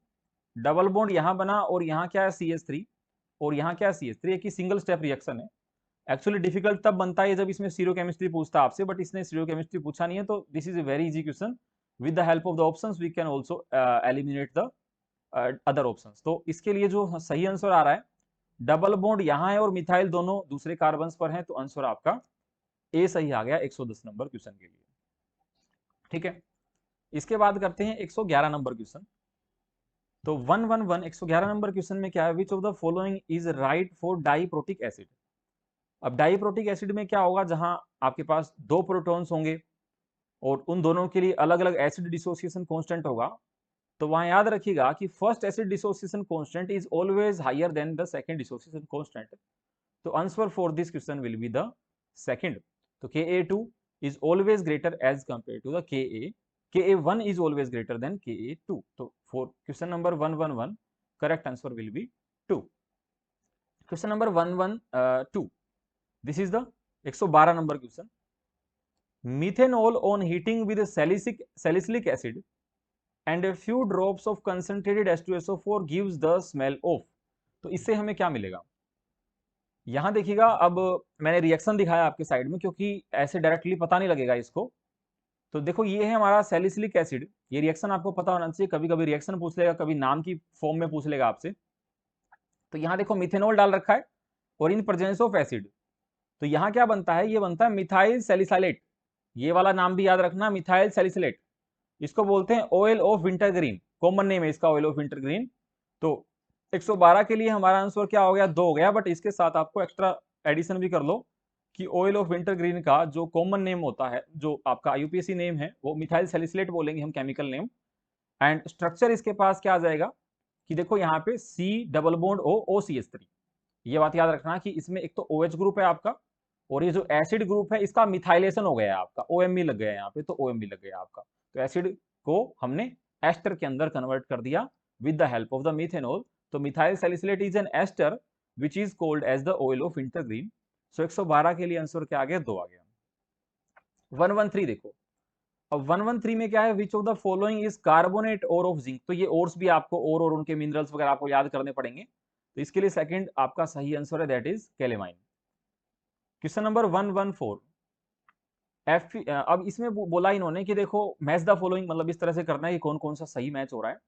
S1: डबल बॉन्ड यहाँ बना, और यहाँ क्या है CH3, और यहाँ क्या है CH3, एक ही सिंगल स्टेप रिएक्शन है। एक्चुअली डिफिकल्ट तब बनता है जब इसमें सीरो केमिस्ट्री पूछता है आपसे, बट इसने सीरो केमिस्ट्री पूछा नहीं है, तो this is a very easy question. With the help of the options we can also eliminate the other options. तो इसके लिए जो सही आंसर आ रहा है, डबल बॉन्ड यहाँ है और मिथाइल दोनों दूसरे कार्बन पर हैं, तो आंसर आपका ए सही आ गया 110 नंबर क्वेश्चन के लिए। ठीक है, इसके बाद करते हैं 111 नंबर क्वेश्चन। तो 111 नंबर क्वेश्चन में क्या है, विच of the following is right for diprotic acid. अब डाइप्रोटिक एसिड में क्या होगा, जहां आपके पास दो प्रोटॉन्स होंगे और उन दोनों के लिए अलग अलग एसिड डिसोसिएशन कांस्टेंट होगा, तो वहां याद रखिएगा कि first acid dissociation constant is always higher than the second dissociation constant. तो answer for this question will be the second. तो Ka2 is always greater as compared to the Ka. Ka1 is always greater than Ka2. So for question number 111, correct answer will be 2. Question number 112. This is the 112 number question. Methanol on heating with salicylic acid and a few drops of concentrated H2SO4 gives the smell of. तो इससे हमें क्या मिलेगा, यहां देखिएगा। अब मैंने reaction दिखाया आपके साइड में, क्योंकि ऐसे डायरेक्टली पता नहीं लगेगा इसको। तो देखो ये है हमारा सैलिसिलिक एसिड, ये रिएक्शन आपको पता होना चाहिए, कभी कभी रिएक्शन पूछ लेगा, कभी नाम की फॉर्म में पूछ लेगा आपसे। तो यहाँ देखो मिथेनॉल डाल रखा है और इन प्रेजेंस ऑफ एसिड, तो यहाँ क्या बनता है, ये बनता है मिथाइल सैलिसाइलेट। ये वाला नाम भी याद रखना, मिथाइल सैलिसाइलेट। इसको बोलते हैं oil of wintergreen, common name है इसका ऑयल ऑफ विंटरग्रीन। तो 112 के लिए हमारा आंसर क्या हो गया, 2 हो गया, बट इसके साथ आपको एक्स्ट्रा एडिशन भी कर लो कि ऑयल ऑफ विंटरग्रीन का जो कॉमन नेम होता है, जो आपका आईयूपीएसी नेम है, वो मिथाइल सैलिसिलेट बोलेंगे हम, केमिकल नेम। एंड स्ट्रक्चर इसके पास क्या आ जाएगा कि देखो यहाँ पे C double bond O OCH3। ये बात याद रखना कि इसमें एक तो OH ग्रुप है आपका, और ये जो एसिड ग्रुप है इसका मिथाइलेशन हो गया है आपका, OMe लग गया है यहाँ पे, तो OMe लग गया आपका। तो एसिड को हमने एस्टर के अंदर कन्वर्ट कर दिया with the help of the methanol. तो methyl salicylate is an ester which is called as the oil of wintergreen. So 112 के लिए आंसर क्या आ गया, 2 आ गया। 113 देखो, अब 113 में क्या है, विच of the following is carbonate और ऑफ जिंक। तो ये ओर्स भी आपको और उनके मिनरल्स वगैरह आपको याद करने पड़ेंगे, तो इसके लिए सेकंड आपका सही आंसर है, that is calamine. Question number 114। अब इसमें बोला इन्होंने कि देखो मैच द फॉलोइंग, मतलब इस तरह से करना है कि कौन कौन सा सही मैच हो रहा है।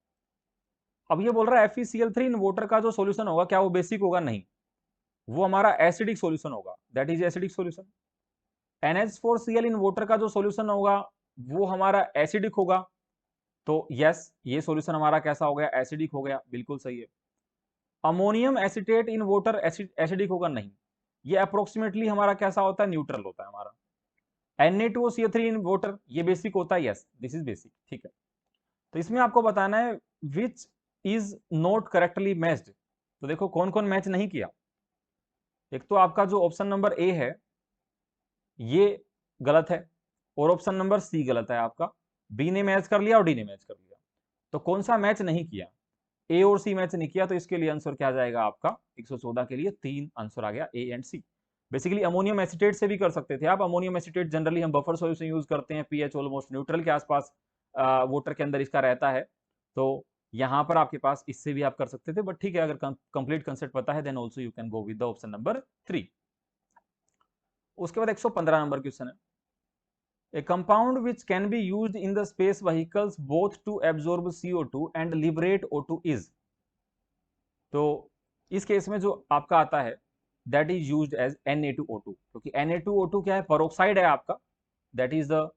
S1: अब ये बोल रहा है FeCl3 इन वाटर का जो सॉल्यूशन होगा, क्या वो बेसिक होगा, नहीं, वो हमारा एसिडिक सॉल्यूशन होगा, that is acidic solution. NH4Cl in water का जो सॉल्यूशन होगा वो हमारा एसिडिक होगा, तो यस ये सॉल्यूशन हमारा कैसा हो गया, एसिडिक हो गया, बिल्कुल सही है। Ammonium acetate in water acidic होगा, नहीं, ये अप्रोक्सीमेटली हमारा कैसा होता है, न्यूट्रल होता है हमारा। Na2CO3 इन वाटर, ये बेसिक होता है, यस दिस इज बेसिक, ठीक है। तो इसमें आपको बताना है which is not correctly matched. तो देखो कौन कौन मैच नहीं किया। एक तो आपका जो ऑप्शन नंबर ए है ये गलत है, और ऑप्शन नंबर सी गलत है आपका, बी ने मैच कर लिया और डी ने मैच कर लिया। तो कौन सा मैच नहीं किया, ए और सी मैच नहीं किया, तो इसके लिए आंसर क्या जाएगा आपका 114 के लिए 3 आंसर आ गया, A and C. Basically ammonium acetate से भी कर सकते थे आप। अमोनियम एसिटेट जनरली हम बफर सॉल्यूशन यूज करते हैं, पीएच ऑलमोस्ट न्यूट्रल के आसपास वाटर के अंदर इसका रहता है, तो यहाँ पर आपके पास इससे भी आप कर सकते थे, बट ठीक है, अगर कंप्लीट कंसेप्ट पता है then also you can go with the option number 3। उसके बाद 115 नंबर क्वेश्चन है, A compound which can be used in the space vehicles both to absorb CO2 and liberate O2 is। तो इस case में जो आपका आता है that is used as Na2O2, क्योंकि Na2O2 क्या है, परोक्साइड है आपका, दैट इज द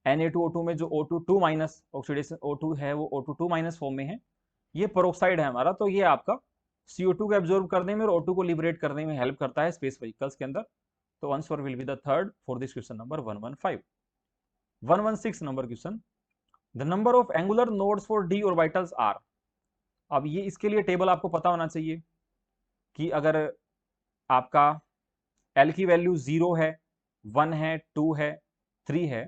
S1: Na2O2 में जो O2 माइनस ऑक्सीडेशन O2 है वो O2 माइनस फॉर्म में है, ये परोक्साइड है हमारा। तो ये आपका CO2 को एब्जॉर्ब करने में और O2 को लिबरेट करने में हेल्प करता है स्पेस व्हीकल्स के अंदर। तो answer will be the third for this question number 115। 116 number question, the number of angular nodes for d orbitals are. अब ये इसके लिए टेबल आपको पता होना चाहिए कि अगर आपका L की वैल्यू 0 है, 1 है, 2 है, 3 है,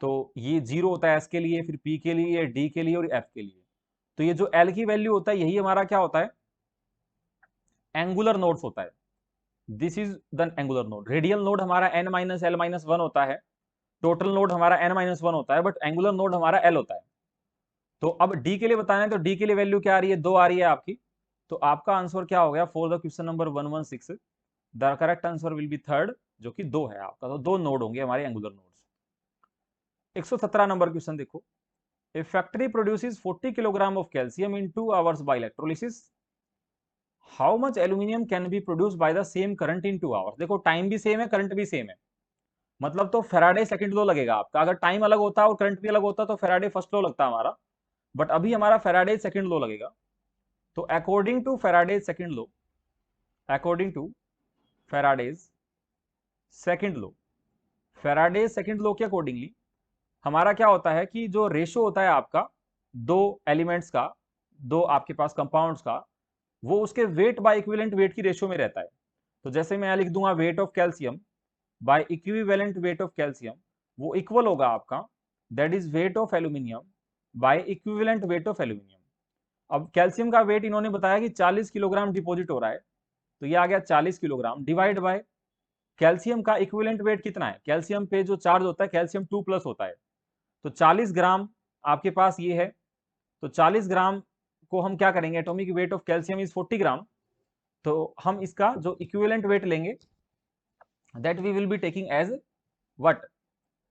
S1: तो ये 0 होता है S के लिए, फिर P के लिए, D के लिए और F के लिए। तो ये जो L की वैल्यू होता है यही हमारा क्या होता है, एंगुलर नोड्स होता है। This is the angular node. Radial node हमारा n-l-1 होता है, टोटल नोड हमारा n-1 होता है, बट एंगुलर नोड हमारा L होता है। तो अब D के लिए बताना है, तो D के लिए वैल्यू क्या आ रही है, 2 आ रही है आपकी। तो आपका आंसर क्या हो गया for the question number 116, the correct answer will B third, जो कि 2 है आपका। तो 2 नोड होंगे हमारे एंगुलर नोड्स। 117 नंबर क्वेश्चन देखो, a factory produces 40 kilogram of calcium in 2 hours by electrolysis, how much aluminium can be produce by the same current in 2 hours. देखो time भी सेम है, करंट भी सेम है, मतलब तो फैराडे सेकंड लॉ लगेगा आपका। अगर टाइम अलग होता और करंट भी अलग होता तो फैराडे फर्स्ट लॉ लगता हमारा, बट अभी हमारा फैराडे सेकंड लॉ लगेगा। तो according to Faraday second law, according to Faraday's second law, Faraday second law के अकॉर्डिंगली हमारा क्या होता है कि जो रेशो होता है आपका दो एलिमेंट्स का, दो आपके पास कंपाउंड्स का, वो उसके वेट बाय इक्विवेलेंट वेट की रेशियो में रहता है। तो जैसे मैं लिख दूंगा wait of calcium by equivalent weight of calcium, वो इक्वल होगा आपका that is weight of aluminium by equivalent weight of aluminium. अब कैल्शियम का वेट इन्होंने बताया कि 40 किलोग्राम डिपॉजिट हो रहा है, तो ये आ गया 40 किलोग्राम डिवाइड बाय कैल्शियम का इक्विवेलेंट वेट कितना है, कैल्शियम पे जो चार्ज होता है कैल्शियम 2+ होता है, तो 40 ग्राम आपके पास ये है। तो 40 ग्राम को हम क्या करेंगे, atomic weight of calcium is 40 gram, तो हम इसका जो इक्विवेलेंट वेट लेंगे that we will be taking as what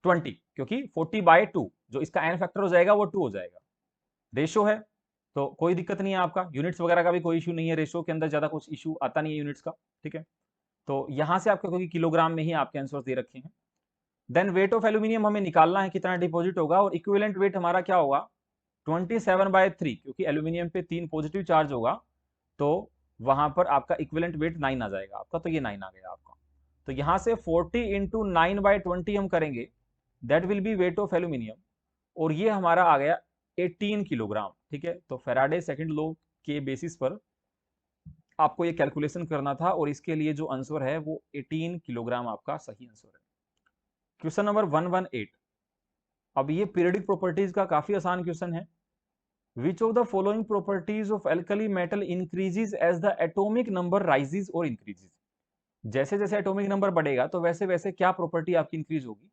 S1: 20, क्योंकि 40/2 जो इसका एन फैक्टर हो जाएगा वो 2 हो जाएगा। रेशो है तो कोई दिक्कत नहीं है आपका, यूनिट्स वगैरह का भी कोई इशू नहीं है, रेशो के अंदर ज्यादा कुछ इशू आता नहीं है यूनिट्स का, ठीक है। तो यहां से आपके क्योंकि किलोग्राम में ही आपके आंसर दे रखे हैं। देन वेट ऑफ एल्यूमिनियम हमें निकालना है कितना डिपॉजिट होगा, और इक्विवेलेंट वेट हमारा क्या होगा 27/3, क्योंकि एल्यूमिनियम पे 3 पॉजिटिव चार्ज होगा, तो वहां पर आपका इक्विवेलेंट वेट 9 आ जाएगा आपका, तो ये 9 आ गया आपका। तो यहां से 40 इंटू 9/20 हम करेंगे, that will B weight of aluminium, और ये हमारा आ गया 18 किलोग्राम, ठीक है। तो फैराडे सेकंड लॉ के बेसिस पर आपको ये कैलकुलेशन करना था, और इसके लिए जो आंसर है वो 18 किलोग्राम आपका सही आंसर है। क्वेश्चन नंबर 118, अब ये पीरियडिक प्रॉपर्टीज का काफी आसान क्वेश्चन है। Which of the following properties of alkali metal increases as the atomic number rises or increases? जैसे जैसे एटॉमिक नंबर बढ़ेगा तो वैसे वैसे क्या प्रॉपर्टी आपकी इंक्रीज होगी।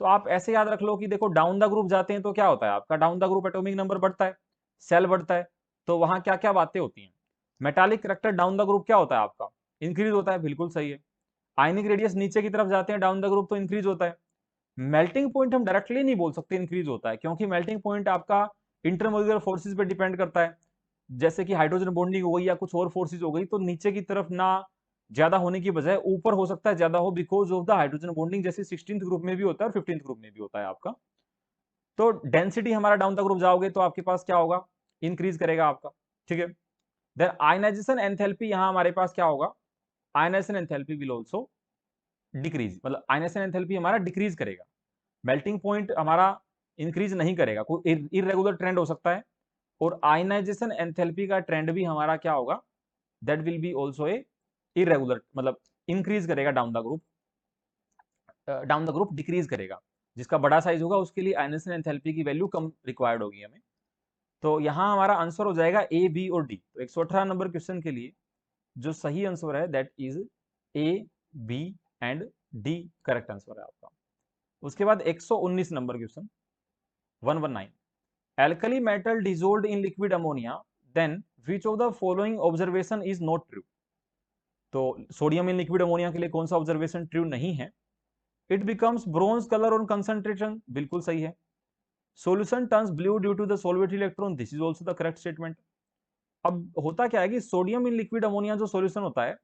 S1: तो आप ऐसे याद रख लो कि देखो डाउन द ग्रुप जाते हैं तो क्या होता है आपका, down the group atomic number बढ़ता है, सेल बढ़ता है, तो वहां क्या क्या बातें होती हैं। Metallic character down the group क्या होता है आपका, इंक्रीज होता है, बिल्कुल सही है। आयनिक रेडियस नीचे की तरफ जाते हैं डाउन द ग्रुप तो इंक्रीज होता है। मेल्टिंग पॉइंट हम डायरेक्टली नहीं बोल सकते इंक्रीज होता है, क्योंकि मेल्टिंग पॉइंट आपका इंटरमोलिकुलर फोर्सेज पे डिपेंड करता है, जैसे कि हाइड्रोजन बॉन्डिंग हो गई या कुछ और फोर्सेज हो गई, तो नीचे की तरफ ना ज्यादा होने की बजाय ऊपर हो सकता है ज्यादा हो, because of the hydrogen bonding, जैसे 16th ग्रुप में भी होता है और 15th ग्रुप में भी होता है आपका। तो डेंसिटी हमारा डाउन द ग्रुप जाओगे तो आपके पास क्या होगा, इंक्रीज करेगा आपका, ठीक है। देन आयनाइजेशन एंथैल्पी, यहां हमारे पास क्या होगा, ionisation enthalpy will also decrease, मतलब आयनाइजेशन एंथैल्पी हमारा डिक्रीज करेगा, मेल्टिंग पॉइंट हमारा इंक्रीज नहीं करेगा, कोई इरेगुलर ट्रेंड हो सकता है, और आयनाइजेशन एंथैल्पी का ट्रेंड भी हमारा क्या होगा, that will be also a irregular, मतलब इंक्रीज करेगा down the group, down the group decrease करेगा। जिसका बड़ा साइज होगा उसके लिए आयनाइजेशन एंथैल्पी की वैल्यू कम रिक्वायर्ड होगी हमें। तो यहाँ हमारा आंसर हो जाएगा ए, बी और डी। तो 118 नंबर क्वेश्चन के लिए जो सही आंसर है that is A, B and D correct answer है आपका। उसके बाद 119 number question 119, alkali metal dissolved in liquid ammonia, then which of the following observation is not true? तो सोडियम इन लिक्विड अमोनिया के लिए कौन सा ऑब्जर्वेशन ट्रू नहीं है। It becomes bronze colour on concentration, बिल्कुल सही है। Solution turns blue due to the solvated electron, this is also the correct statement. अब होता क्या है कि सोडियम इन लिक्विड अमोनिया जो सॉल्यूशन होता है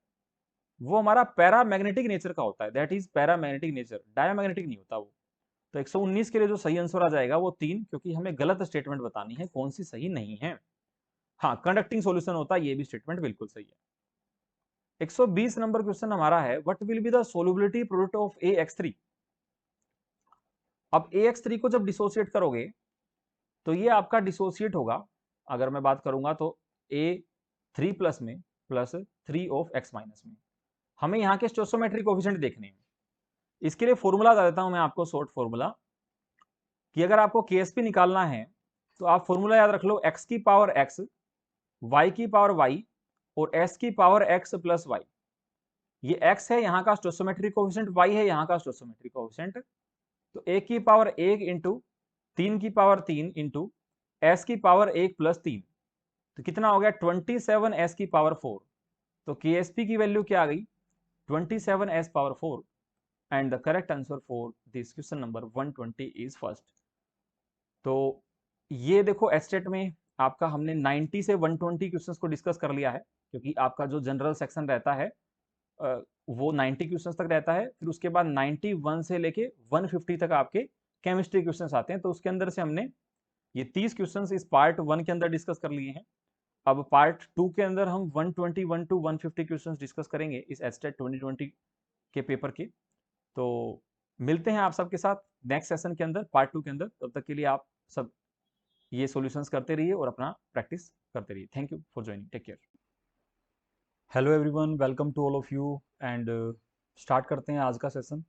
S1: वो हमारा पैरामैग्नेटिक नेचर का होता है, that is paramagnetic nature, diamagnetic नहीं होता वो। तो 119 के लिए जो सही आंसर आ जाएगा वो 3, क्योंकि हमें गलत स्टेटमेंट बतानी है कौन सी सही नहीं है। हाँ, कंडक्टिंग सॉल्यूशन होता है, ये भी स्टेटमेंट बिल्कुल सही है। 120 नंबर क्वेश्चन हमारा है, what will be the solubility product of AX3। अब AX3 को जब डिसोसिएट करोगे तो ये आपका डिसोसिएट होगा, अगर मैं बात करूंगा तो A3+ में प्लस 3 ऑफ X- में। हमें यहाँ के स्टोइचोमेट्रिक कोएफिशिएंट देखने हैं। इसके लिए फॉर्मूला बता देता हूं मैं आपको, शॉर्ट फॉर्मूला, कि अगर आपको KSP निकालना है तो आप फॉर्मूला याद रख लो, x की पावर x, y की पावर y और s की पावर x प्लस y। ये x है यहाँ का स्टोइचोमेट्रिक कोएफिशिएंट, y है यहाँ का स्टोइचोमेट्रिक कोएफिशिएंट। तो 1 की पावर 1 इंटू 3 की पावर 3 इंटू s की पावर 1 प्लस 3, तो कितना हो गया 27 s की पावर 4। तो KSP की वैल्यू क्या आ गई 27 s power 4, and the correct answer for this question number 120 is first. तो ये देखो एस्टेट में आपका हमने 90 से 120 क्वेश्चंस को डिस्कस कर लिया है, क्योंकि आपका जो जनरल सेक्शन रहता है वो 90 क्वेश्चंस तक रहता है। फिर उसके बाद 91 से लेके 150 तक आपके केमिस्ट्री क्वेश्चंस आते हैं। तो उसके अंदर से हमने ये 30 क्वेश्चंस इस पार्ट 1 के अंदर डिस्कस कर लिए हैं। अब पार्ट 2 के अंदर हम 121 टू 150 क्वेश्चंस डिस्कस करेंगे इस एस्टेट 2020 के पेपर के। तो मिलते हैं आप सबके साथ नेक्स्ट सेशन के अंदर, पार्ट 2 के अंदर। तब तक के लिए आप सब ये सॉल्यूशंस करते रहिए और अपना प्रैक्टिस करते रहिए। Thank you for joining, take care. Hello everyone, welcome to all of you and start करते हैं आज का सेशन।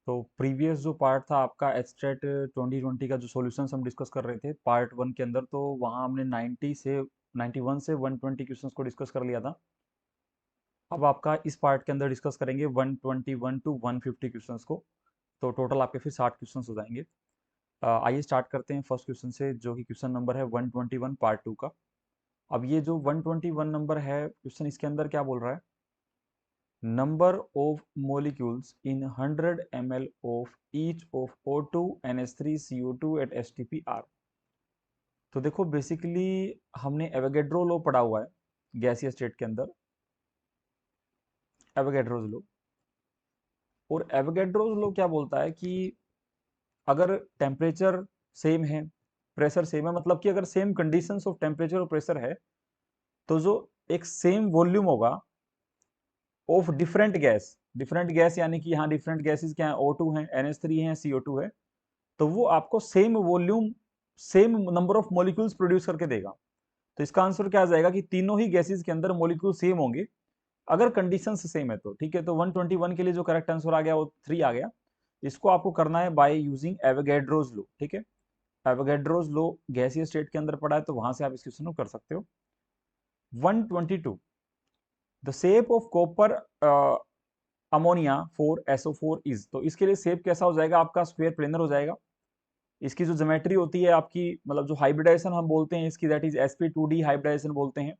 S1: तो प्रीवियस जो पार्ट था आपका एस्टेट 2020 का, जो सॉल्यूशंस हम डिस्कस कर रहे थे पार्ट 1 के अंदर, तो वहाँ हमने 91 से 120 क्वेश्चंस को डिस्कस कर लिया था। अब आपका इस पार्ट के अंदर डिस्कस करेंगे 121 टू 150 क्वेश्चंस को। तो टोटल आपके फिर 60 क्वेश्चंस हो जाएंगे। आइए स्टार्ट करते हैं फर्स्ट क्वेश्चन से, जो कि क्वेश्चन नंबर है 121 पार्ट 2 का। अब ये जो 121 नंबर है क्वेश्चन, इसके अंदर क्या बोल रहा है? Number of molecules in 100 ml of each of O2 NH3 CO2 at STP R। तो देखो बेसिकली हमने एवोगैड्रो लॉ पढ़ा हुआ है गैसीय स्टेट के अंदर, एवोगैड्रोस लॉ। और एवोगैड्रोस लॉ क्या बोलता है कि अगर टेम्परेचर सेम है, प्रेशर सेम है, मतलब कि अगर सेम कंडीशंस ऑफ टेम्परेचर और प्रेशर है, तो जो एक सेम वॉल्यूम होगा ऑफ डिफरेंट गैस यानी कि यहाँ डिफरेंट गैसेस क्या है, O2 है, NH3 है, CO2 है, तो वो आपको same volume, same number of molecules produce करके देगा। तो इसका आंसर क्या आ जाएगा कि तीनों ही गैसेस के अंदर मॉलिक्यूल सेम होंगे अगर कंडीशंस सेम है तो। ठीक है, तो 121 के लिए जो करेक्ट आंसर आ गया वो 3 आ गया। इसको आपको करना है बाय यूजिंग एवोगैड्रोस लॉ। ठीक है, एवोगैड्रोस लॉ गैसीय स्टेट के अंदर पढ़ा है, तो वहां से आप इस क्वेश्चन को कर सकते हो। 122, the shape of copper ammonia 4SO4 is. तो इसके लिए शेप कैसा हो जाएगा आपका? स्क्वायर प्लेनर हो जाएगा। इसकी जो ज्योमेट्री होती है आपकी, मतलब जो हाइब्रिडाइजेशन हम बोलते हैं इसकी, दैट इज sp2d हाइब्रिडाइजेशन बोलते हैं।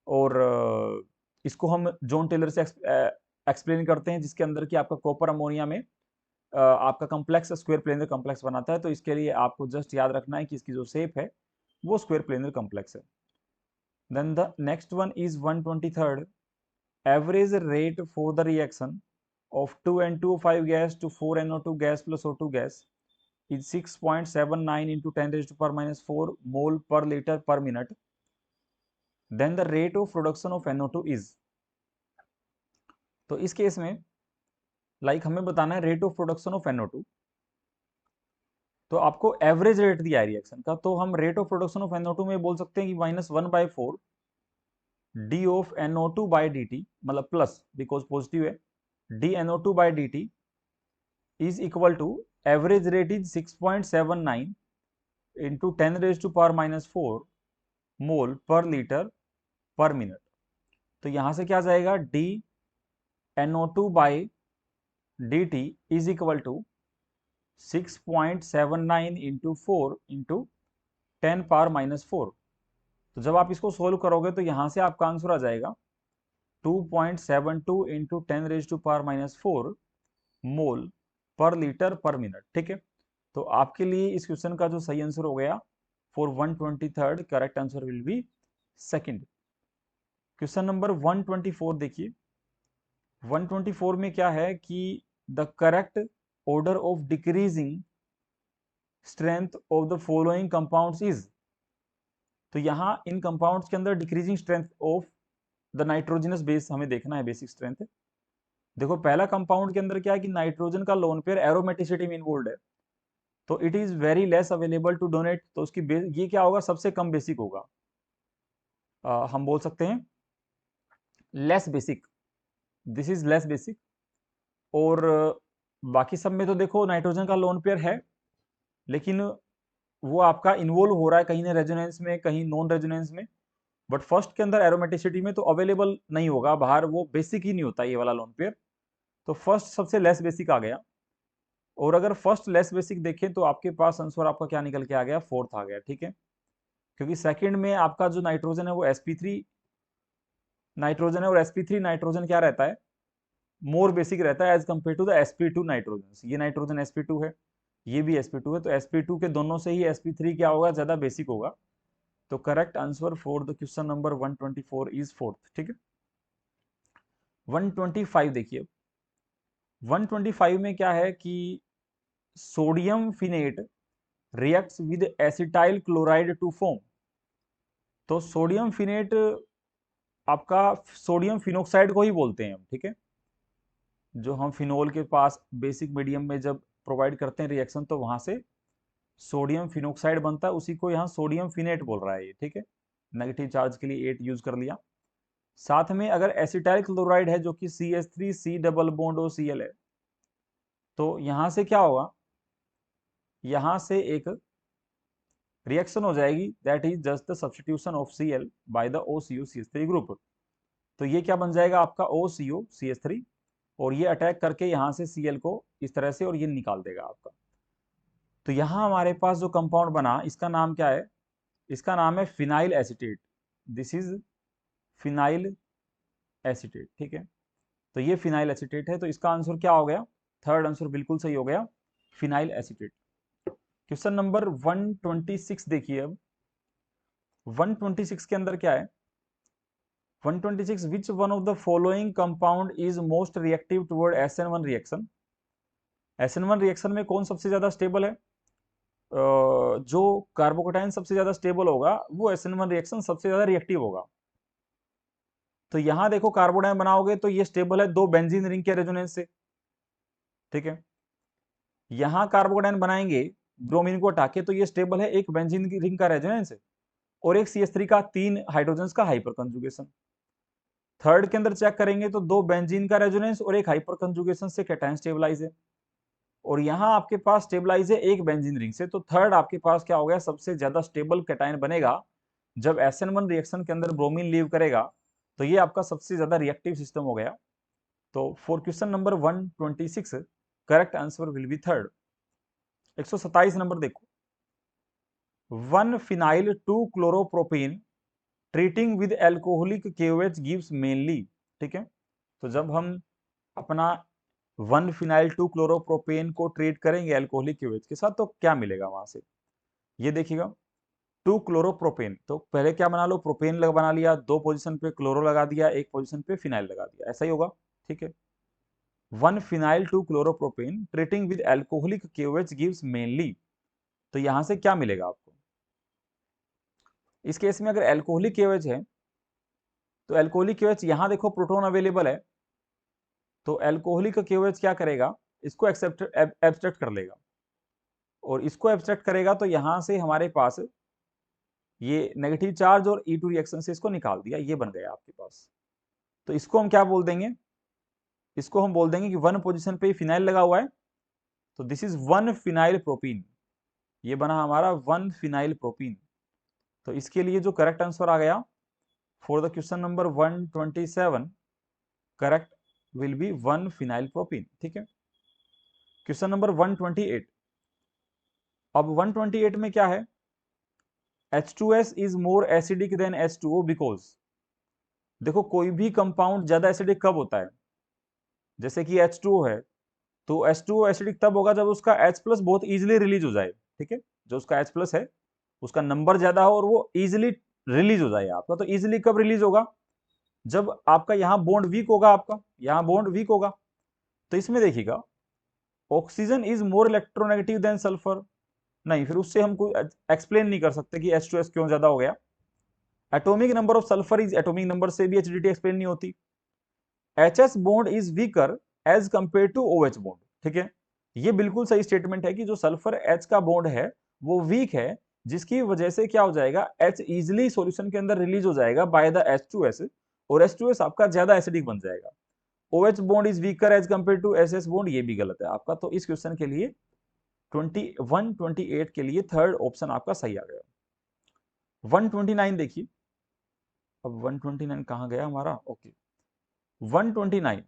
S1: और इसको हम जॉन टेलर से एक्सप्लेन करते हैं, जिसके अंदर कि आपका कॉपर अमोनिया में आपका कॉम्प्लेक्स स्क्वायर प्लेनर कॉम्प्लेक्स बनाता है। तो इसके लिए आपको जस्ट याद रखना है कि इसकी जो शेप है वो स्क्वायर प्लेनर कॉम्प्लेक्स है। Then the next one is 123rd, average rate for the reaction of 2N2O5 gas to 4NO2 gas plus O2 gas is 6.79 into 10 raised to power minus 4 mole per liter per minute. Then the rate of production of NO2 is। तो इस case में हमें बताना है rate of production of NO2। तो आपको average rate दिया है रिएक्शन का, तो हम rate of production of NO2 में बोल सकते हैं कि -1/4 d of NO2 by dt, मतलब प्लस बिकॉज पॉजिटिव है, dNO2 by dt is equal to average rate is 6.79 into 10 raised to power minus 4 mole पर लीटर पर मिनट। तो यहां से क्या जाएगा? dNO2 by dt is equal to 6.79 into 4 into 10 power minus 4। तो जब आप इसको सोल्व करोगे तो यहां से आपका आंसर आ जाएगा 2.72 into 10 raise to power minus 4 mole पर लीटर पर मिनट। ठीक है, तो आपके लिए इस क्वेश्चन का जो सही आंसर हो गया for 123rd, correct answer will B second. Question number 124 देखिए। 124 में क्या है कि the correct order of decreasing strength of the following compounds is. तो यहाँ इन कंपाउंड्स के अंदर decreasing strength of the nitrogenous base हमें देखना है, बेसिक स्ट्रेंथ। देखो पहला कंपाउंड के अंदर क्या है कि नाइट्रोजन का लोन पेयर एरोमेटिसिटी में इन्वॉल्व है, तो it is very less available to donate. तो उसकी ये क्या होगा? सबसे कम बेसिक होगा। हम बोल सकते हैं less basic, this is less basic. और बाकी सब में तो देखो नाइट्रोजन का लोन पेयर है, लेकिन वो आपका इन्वॉल्व हो रहा है कहीं रेजोनेंस में, कहीं नॉन रेजोनेंस में। बट फर्स्ट के अंदर एरोमेटिसिटी में तो अवेलेबल नहीं होगा बाहर, वो बेसिक ही नहीं होता ये वाला लोन पेयर। तो फर्स्ट सबसे लेस बेसिक आ गया। और अगर फर्स्ट लेस बेसिक देखें तो आपके पास आंसर आपका क्या निकल के आ गया? फोर्थ आ गया। ठीक है, क्योंकि सेकंड में आपका जो नाइट्रोजन है वो sp3 नाइट्रोजन है, और sp3 नाइट्रोजन क्या रहता है? मोर बेसिक रहता है as compare to the sp2 nitrogen. ये नाइट्रोजन sp2 है, ये भी sp2 है, तो sp2 के दोनों से ही sp3 क्या होगा, ज्यादा बेसिक होगा। तो correct answer for the question number 124 is fourth. ठीक है, 125 देखिए। 125 में क्या है कि sodium phenate reacts with acetyl chloride to form. तो सोडियम फिनेट आपका सोडियम फिनोक्साइड को ही बोलते हैं हम, ठीक है। जो हम फिनोल के पास बेसिक मीडियम में जब प्रोवाइड करते हैं रिएक्शन, तो वहां से सोडियम फिनोक्साइड बनता है, उसी को यहाँ सोडियम फिनेट बोल रहा है ये, ठीक है। नेगेटिव चार्ज के लिए 8 यूज कर लिया। साथ में अगर एसिटाइल क्लोराइड है जो कि CH3C डबल बॉन्ड OCl है, तो यहां से क्या होगा, यहां से एक रिएक्शन हो जाएगी, that is just the substitution of Cl by the OCO-CH3 group. तो ये क्या बन जाएगा आपका OCO-CH3, और ये अटैक करके यहां से Cl को इस तरह से और ये निकाल देगा आपका। तो यहां हमारे पास जो कंपाउंड बना, इसका नाम क्या है, इसका नाम है phenyl acetate. This is phenyl acetate, ठीक है। तो ये फिनाइल एसिटेट है, तो इसका आंसर क्या हो गया, थर्ड आंसर बिल्कुल सही हो गया, फिनाइल एसिटेट। क्वेश्चन नंबर 126 देखिए अब। 126 के अंदर क्या है, 126, which one of the following compound is most reactive toward SN1 reaction. SN1 reaction में कौन सबसे ज्यादा स्टेबल है, जो कार्बोकेटाइन सबसे ज्यादा स्टेबल होगा वो SN1 रिएक्शन सबसे ज्यादा रिएक्टिव होगा। तो यहां देखो कार्बोडाइन बनाओगे तो ये स्टेबल है दो बेंजीन रिंग के रेजोनेंस से, ठीक है। यहां कार्बोडाइन बनाएंगे ब्रोमीन को हटा के, तो ये स्टेबल है एक बेंजीन की रिंग का रेजोनेंस है और एक CH3 का 3 हाइड्रोजन का हाइपर कंजुगेशन। थर्ड के अंदर चेक करेंगे तो दो बेंजीन का रेजोनेंस और एक हाइपर कंजुगेशन से कैटायन स्टेबलाइज है, और यहां आपके पास स्टेबलाइज है एक बेंजीन रिंग से। तो थर्ड आपके पास क्या हो गया, सबसे ज्यादा स्टेबल कैटायन बनेगा जब SN1 रिएक्शन के अंदर ब्रोमीन लीव करेगा, तो ये आपका सबसे ज्यादा रिएक्टिव सिस्टम हो गया। तो for question number 126 correct answer will B third. 127 number देखो, 1 phenyl 2 chloropropane treating with alcoholic KOH gives mainly, ठीक है। तो जब हम अपना 1 फिनाइल 2 क्लोरोप्रोपेन को ट्रीट करेंगे एल्कोहलिक KOH के साथ, तो क्या मिलेगा वहां से, ये देखिएगा। 2 क्लोरोप्रोपेन, तो पहले क्या बना लो, प्रोपेन लगा बना लिया, दो पोजीशन पे क्लोरो लगा दिया, एक पोजीशन पे फिनाइल लगा दिया, ऐसा ही होगा, ठीक है। 1 phenyl 2 chloropropane treating with alcoholic KOH gives mainly, तो यहां से क्या मिलेगा आपको। इस केस में अगर एल्कोहलिक KOH है, तो एल्कोहलिक KOH यहां देखो प्रोटोन अवेलेबल है, तो एल्कोहलिक KOH क्या करेगा, इसको एब्स्ट्रैक्ट कर लेगा, और इसको एब्स्ट्रैक्ट करेगा तो यहां से हमारे पास ये नेगेटिव चार्ज और E2 रिएक्शन से इसको निकाल दिया, ये बन गया आपके पास। तो इसको हम क्या बोल देंगे, इसको हम बोल देंगे कि 1 पोजीशन पे फिनाइल लगा हुआ है, तो दिस इज 1 फिनाइल प्रोपीन, ये बना हमारा 1 फिनाइल प्रोपीन। तो इसके लिए जो करेक्ट आंसर आ गया for the question number 127, correct will be 1 phenyl propene, ठीक है। क्वेश्चन नंबर 128, अब 128 में क्या है, H2S is more acidic then H2O because. देखो कोई भी कंपाउंड ज्यादा एसिडिक कब होता है, जैसे कि H2O है, तो H2O एसिडिक तब होगा जब उसका H प्लस बहुत इजीली रिलीज हो जाए, ठीक है। जो उसका H प्लस है उसका नंबर ज्यादा हो और वो इजीली रिलीज हो जाए आपका। तो इजीली कब रिलीज होगा, जब आपका यहाँ बॉन्ड वीक होगा, आपका यहाँ बॉन्ड वीक होगा। तो इसमें देखिएगा oxygen is more electronegative than sulphur, नहीं, फिर उससे हम कोई एक्सप्लेन नहीं कर सकते कि H2S क्यों ज्यादा हो गया। Atomic number of sulphur is, atomic number से भी एसिडिटी एक्सप्लेन नहीं होती। HS bond is weaker as compare to OH bond, ठीक है। ये बिल्कुल सही स्टेटमेंट है कि जो सल्फर H का बॉन्ड है वो वीक है, जिसकी वजह से क्या हो जाएगा, H इजिली सॉल्यूशन के अंदर रिलीज हो जाएगा बाय द H2S, और H2S आपका ज्यादा एसिडिक बन जाएगा। OH bond is weaker as compare to SS bond, ये भी गलत है आपका। तो इस क्वेश्चन के लिए 128 के लिए थर्ड ऑप्शन आपका सही आ गया। 129 देखिए, अब 129 कहां गया हमारा, okay. 129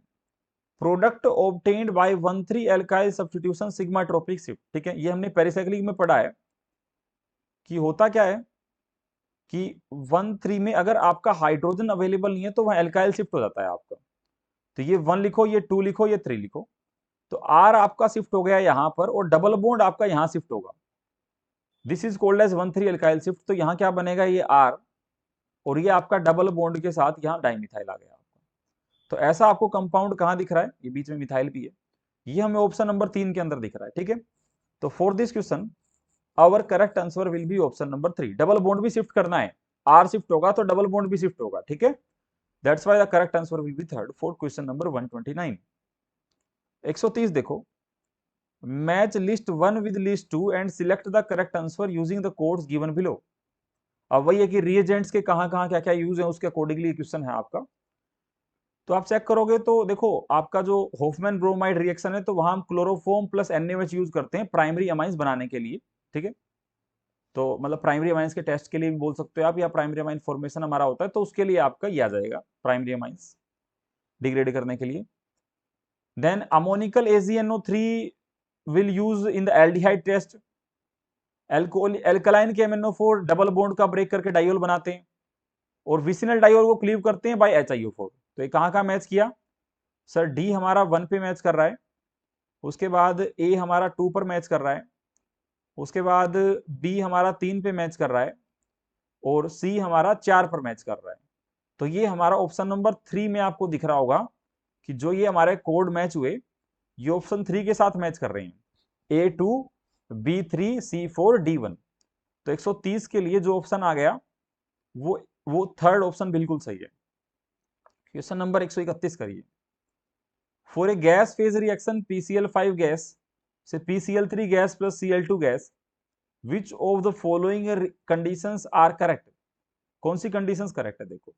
S1: product obtained by 1,3 alkyl substitution sigma trophic shift, ठीक है। ये हमने पेरिसाइक्लिक में पढ़ा है कि होता क्या है कि 1,3 में अगर आपका हाइड्रोजन अवेलेबल नहीं है तो वह एल्काइल शिफ्ट हो जाता है आपका। तो ये 1 लिखो, ये 2 लिखो, ये 3 लिखो। तो R आपका शिफ्ट हो गया यहाँ पर और डबल बॉन्ड आपका यहाँ शिफ्ट होगा। This is called as 1,3 alkyl shift. तो यहाँ क्या बनेगा, ये R और ये आपका डबल बॉन्ड के साथ यहाँ डाइमिथाइल आ गया आपका। तो ऐसा आपको कंपाउंड कहाँ दिख रहा है, ये बीच में मिथाइल भी है, ये हमें ऑप्शन नंबर 3 के अंदर दिख रहा है। ठीक है, तो for this question our correct answer will be option number 3। Double bond भी शिफ्ट करना है, R शिफ्ट होगा तो डबल बॉन्ड भी शिफ्ट होगा। ठीक है, that's why the correct answer will B third for question number 129। 130 देखो, match list 1 with list 2 and select the correct answer using the codes given below. अब वही है कि रिएजेंट्स के कहां कहां क्या क्या यूज है उसके अकॉर्डिंगली क्वेश्चन है आपका। तो आप चेक करोगे तो देखो आपका जो होफमैन ब्रोमाइड रिएक्शन है तो वहां हम क्लोरोफॉर्म प्लस NaOH यूज करते हैं प्राइमरी अमाइंस बनाने के लिए। ठीक है, तो मतलब प्राइमरी अमाइंस के टेस्ट के लिए भी बोल सकते हो आप, या प्राइमरी अमाइन फॉर्मेशन हमारा होता है तो उसके लिए आपका ये आ जाएगा प्राइमरी अमाइंस डिग्रेड करने के लिए। Then ammoniacal AgNO3 will use in the aldehyde test. Alkaline के MnO4 डबल बॉन्ड का ब्रेक करके डाइयोल बनाते हैं और विसिनल डाइयोल को क्लीव करते हैं बाय HiO4। तो ये कहाँ मैच किया सर, डी हमारा 1 पे मैच कर रहा है, उसके बाद ए हमारा 2 पर मैच कर रहा है, उसके बाद बी हमारा 3 पे मैच कर रहा है और सी हमारा 4 पर मैच कर रहा है। तो ये हमारा ऑप्शन नंबर 3 में आपको दिख रहा होगा कि जो ये हमारे कोड मैच हुए ये ऑप्शन 3 के साथ मैच कर रहे हैं, A2 B3 C4 D1। तो 130 के लिए जो ऑप्शन आ गया वो थर्ड ऑप्शन बिल्कुल सही है। क्वेश्चन नंबर 131 करिए। For a gas phase reaction PCl5 gas से PCl3 gas plus Cl2 gas, which of the following conditions are correct. कौन सी कंडीशंस करेक्ट है, देखो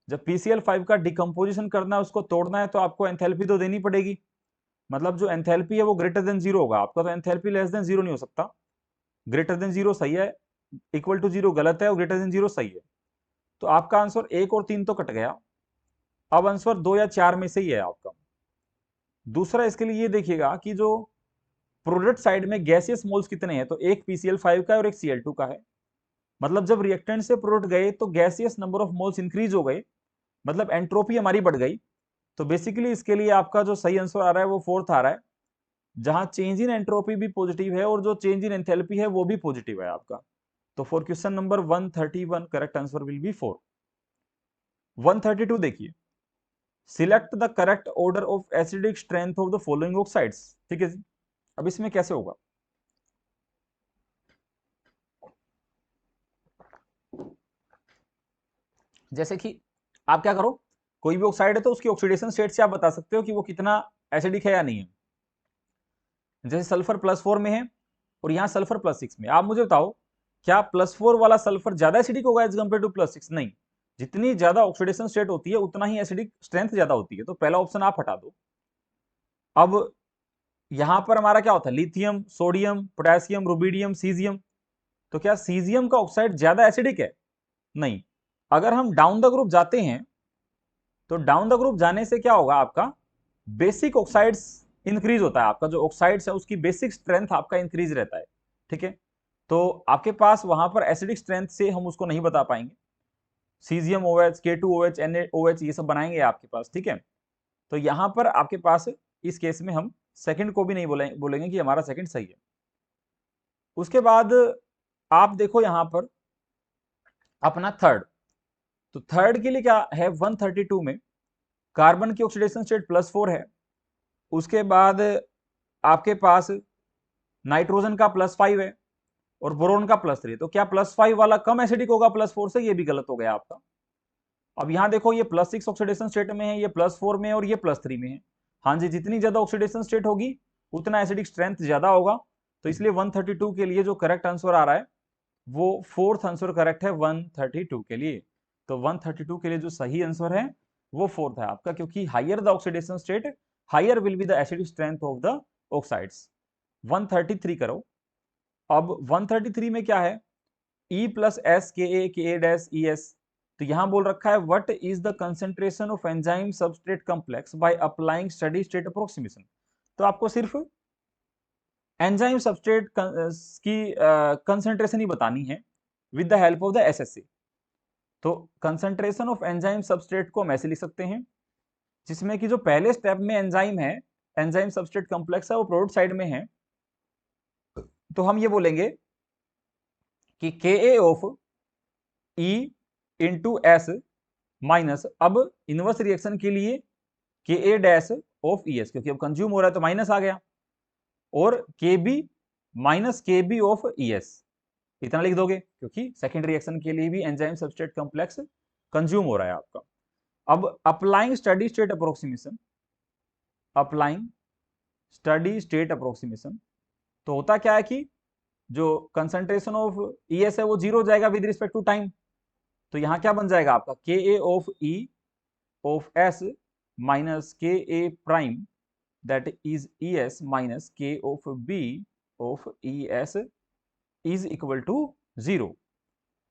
S1: जब PCl5 का डिकम्पोजिशन करना है, उसको तोड़ना है तो आपको एंथैल्पी तो देनी पड़ेगी, मतलब जो एंथैल्पी है वो ग्रेटर देन 0 होगा आपका, तो एंथैल्पी लेस देन 0 नहीं हो सकता। ग्रेटर देन 0 सही है, इक्वल टू 0 गलत है और ग्रेटर देन 0 सही है। तो आपका आंसर 1 और 3 तो कट गया, अब आंसर 2 या 4 में से ही है आपका। दूसरा इसके लिए ये देखिएगा कि जो प्रोडक्ट साइड में गैसियस मोल्स कितने हैं, तो एक PCl5 का है और एक Cl2 का है, मतलब जब रिएक्टेंट से प्रोडक्ट गए तो gaseous number of moles increase हो गए, मतलब एंट्रोपी हमारी बढ़ गई। तो बेसिकली इसके लिए आपका जो सही आंसर आ रहा है वो फोर्थ आ रहा है, जहां चेंज इन एंट्रोपी भी पॉजिटिव है और जो चेंज इन एंथैल्पी है वो भी पॉजिटिव है आपका। तो for question number 131 correct answer will B 4। 132 देखिए, select the correct order of acidic strength of the following oxides. ठीक है जी, अब इसमें कैसे होगा, जैसे कि आप क्या करो, कोई भी ऑक्साइड है तो उसकी ऑक्सीडेशन स्टेट से आप बता सकते हो कि वो कितना एसिडिक है या नहीं है। जैसे सल्फर +4 में है और यहाँ सल्फर +6 में, आप मुझे बताओ क्या +4 वाला सल्फर ज्यादा एसिडिक होगा एज कंपेयर टू +6? नहीं, जितनी ज्यादा ऑक्सीडेशन स्टेट होती है उतना ही एसिडिक स्ट्रेंथ ज्यादा होती है, तो पहला ऑप्शन आप हटा दो। अब यहां पर हमारा क्या होता है, lithium, sodium, potassium, rubidium, caesium. तो क्या सीजियम का ऑक्साइड ज्यादा एसिडिक है? नहीं। अगर हम डाउन द ग्रुप जाते हैं तो डाउन द ग्रुप जाने से क्या होगा, आपका बेसिक ऑक्साइड्स इंक्रीज होता है, आपका जो ऑक्साइड्स है उसकी बेसिक स्ट्रेंथ आपका इंक्रीज रहता है। ठीक है, तो आपके पास वहां पर एसिडिक स्ट्रेंथ से हम उसको नहीं बता पाएंगे, सीजियम OH, K2OH, NaOH ये सब बनाएंगे आपके पास। ठीक है, तो यहां पर आपके पास इस केस में हम सेकंड को भी नहीं बोलेंगे कि हमारा सेकंड सही है। उसके बाद आप देखो यहां पर अपना थर्ड, तो थर्ड के लिए क्या है, 132 में कार्बन की ऑक्सीडेशन स्टेट +4 है, उसके बाद आपके पास नाइट्रोजन का +5 है और बोरोन का +3। तो क्या +5 वाला कम एसिडिक होगा +4 से? ये भी गलत हो गया आपका। अब यहां देखो ये +6 ऑक्सीडेशन स्टेट में है, ये +4 में है और ये +3 में है। हाँ जी, जितनी ज्यादा ऑक्सीडेशन स्टेट होगी उतना एसिडिक स्ट्रेंथ ज्यादा होगा, तो इसलिए 132 के लिए जो करेक्ट आंसर आ रहा है वो फोर्थ आंसर करेक्ट है 132 के लिए। तो 132 के लिए जो सही आंसर है वो फोर्थ है आपका, क्योंकि higher the oxidation state higher will be the acidic strength of the oxides. 133 करो। अब 133 में क्या है, E+S Ka Ka-ES। तो यहां बोल रखा है what is the concentration of enzyme substrate complex by applying steady state approximation. तो आपको सिर्फ एंजाइम सबस्ट्रेट की कंसेंट्रेशन ही बतानी है with the help of the SSC। तो कंसेंट्रेशन ऑफ एंजाइम सबस्ट्रेट को हम ऐसे लिख सकते हैं, जिसमें कि जो पहले स्टेप में एंजाइम है एंजाइम सबस्ट्रेट कॉम्प्लेक्स है वो प्रोडक्ट साइड में है, तो हम ये बोलेंगे कि Ka of E into S minus, अब इनवर्स रिएक्शन के लिए Ka डैश ऑफ ES, क्योंकि अब कंज्यूम हो रहा है तो माइनस आ गया, और Kb minus Kb of ES, इतना लिख दोगे, क्योंकि सेकेंड रिएक्शन के लिए भी एंजाइम सबस्ट्रेट कॉम्प्लेक्स कंज्यूम हो रहा है आपका। अब applying steady state approximation, applying steady state approximation, तो होता क्या है कि जो कंसंट्रेशन ऑफ ES है वो जीरो हो जाएगा विद रिस्पेक्ट टू टाइम, तो यहां क्या बन जाएगा आपका Ka of E of S minus Ka prime that is ES minus K of B of ES is equal to 0।